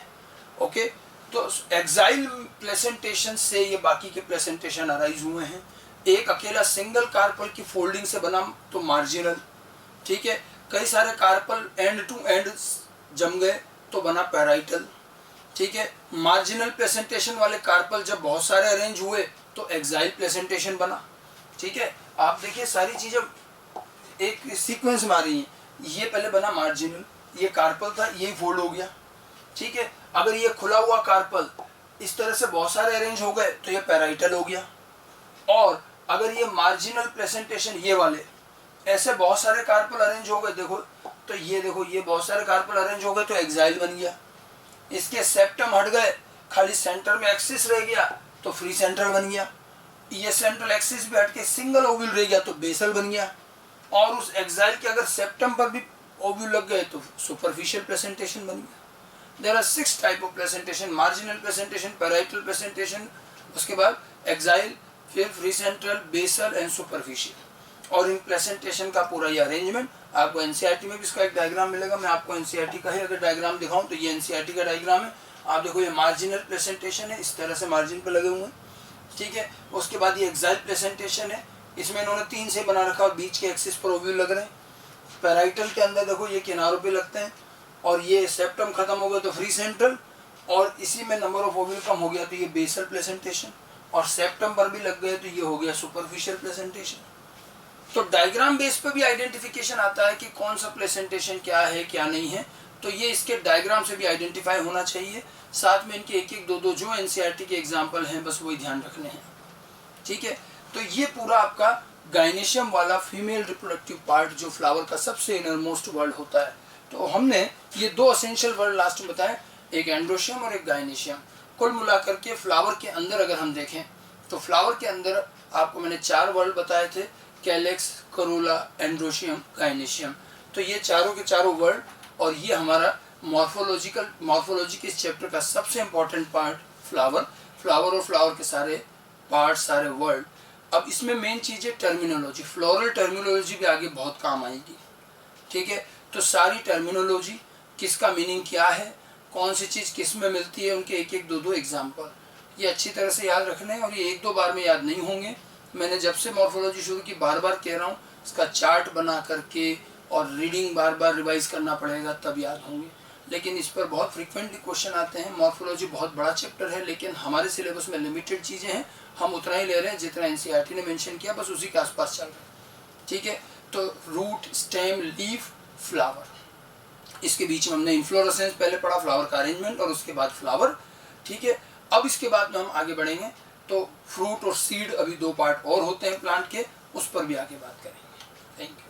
ओके। तो एक्साइल प्लेसेंटेशन से ये बाकी के प्लेसेंटेशन अराइज हुए हैं। एक अकेला सिंगल कार्पल की फोल्डिंग से बना तो मार्जिनल, ठीक है। कई सारे कार्पल एंड टू एंड जम गए तो बना पैराइटल, ठीक है। मार्जिनल प्लेसेंटेशन वाले कार्पल जब बहुत सारे अरेंज हुए तो एक्साइल प्लेसेंटेशन बना, ठीक है। आप देखिए सारी चीजें एक सीक्वेंस में आ रही हैं। ये पहले बना मार्जिनल, ये कार्पल था, ये फोल्ड हो गया, ठीक है। अगर ये खुला हुआ कार्पल इस तरह से बहुत सारे अरेंज हो गए तो ये पैराइटल हो गया। और अगर ये मार्जिनल प्रेजेंटेशन, ये वाले ऐसे बहुत सारे कार्पल अरेंज हो गए, देखो तो ये देखो ये बहुत सारे कार्पल अरेंज हो गए तो एक्साइल बन गया। इसके सेप्टम हट गए, खाली सेंटर में एक्सिस रह गया तो फ्री सेंट्रल बन गया। ये सेंट्रल एक्सिस भी हट के सिंगल ओव्यूल रह गया तो बेसल बन गया। और उस एक्साइल के अगर सेप्टम पर भी ओव्यूल लग गए तो सुपरफिशियल प्रेजेंटेशन बन गया। There are 6 type of presentation, marginal presentation, parietal presentation, उसके बाद एक्साइल, फिर free central, basal and superficial. और इन प्रेजेंटेशन का पूरा ये अरेंजमेंट आपको एनसीईआरटी में भी इसका एक डायग्राम मिलेगा। मैं आपको एनसीईआरटी का ही अगर डायग्राम दिखाऊं तो ये एनसीईआरटी का डायग्राम है। आप देखो ये मार्जिनल प्रेजेंटेशन है, इस तरह से मार्जिन पे लगे हुए हैं, ठीक है। उसके बाद ये एक्साइल प्रेजेंटेशन है, इसमें इन्होंने 3 से बना रखा और बीच के एक्सिस पर ओव्यूल लग रहे हैं। पैराइटल के अंदर देखो ये किनारों पे लगते हैं और ये सेप्टम खत्म हो गया तो फ्री सेंट्रल, और इसी में नंबर ऑफ ओव्यूल कम हो गया तो ये बेसल प्रेजेंटेशन, और सेप्टम पर भी लग गए तो ये हो गया सुपरफिशियल प्रेजेंटेशन। तो डायग्राम बेस पे भी आइडेंटिफिकेशन आता है कि कौन सा प्रेजेंटेशन क्या है क्या नहीं है, तो ये इसके डायग्राम से भी आइडेंटिफाई होना चाहिए। साथ में इनके एक एक दो दो जो एनसीईआरटी के एग्जाम्पल हैं बस वही ध्यान रखने हैं, ठीक है। तो ये पूरा आपका गाइनेशियम वाला फीमेल रिप्रोडक्टिव पार्ट जो फ्लावर का सबसे इनरमोस्ट वर्ड होता है। तो हमने ये 2 असेंशियल वर्ड लास्ट में बताए, एक एंड्रोशियम और एक गाइनेशियम। कुल मिलाकर के फ्लावर के अंदर अगर हम देखें तो फ्लावर के अंदर आपको मैंने 4 वर्ड बताए थे, कैलेक्स, करोला, एंड्रोशियम, गाइनेशियम। तो ये चारों के चारों वर्ड, और ये हमारा मॉर्फोलॉजी के इस चैप्टर का सबसे इंपॉर्टेंट पार्ट फ्लावर और फ्लावर के सारे पार्ट, सारे वर्ड। अब इसमें मेन चीज़ है टर्मिनोलॉजी, फ्लोरल टर्मिनोलॉजी भी आगे बहुत काम आएगी, ठीक है। तो सारी टर्मिनोलॉजी, किसका मीनिंग क्या है, कौन सी चीज़ किस में मिलती है, उनके एक एक दो दो एग्जाम्पल, ये अच्छी तरह से याद रखने हैं। और ये 1-2 बार में याद नहीं होंगे। मैंने जब से मॉर्फोलॉजी शुरू की बार बार कह रहा हूँ, इसका चार्ट बना करके और रीडिंग बार बार रिवाइज करना पड़ेगा तब याद होंगे। लेकिन इस पर बहुत फ्रिक्वेंटली क्वेश्चन आते हैं। मॉर्फोलॉजी बहुत बड़ा चैप्टर है, लेकिन हमारे सिलेबस में लिमिटेड चीज़ें हैं, हम उतना ही ले रहे हैं जितना एनसीईआरटी ने मेंशन किया, बस उसी के आसपास चल रहे हैं। ठीक है, तो रूट, स्टेम, लीफ, फ्लावर, इसके बीच में हमने इन्फ्लोरेसेंस पहले पढ़ा, फ्लावर का अरेंजमेंट, और उसके बाद फ्लावर। ठीक है, अब इसके बाद में हम आगे बढ़ेंगे तो फ्रूट और सीड, अभी 2 पार्ट और होते हैं प्लांट के, उस पर भी आगे बात करेंगे। Thank you.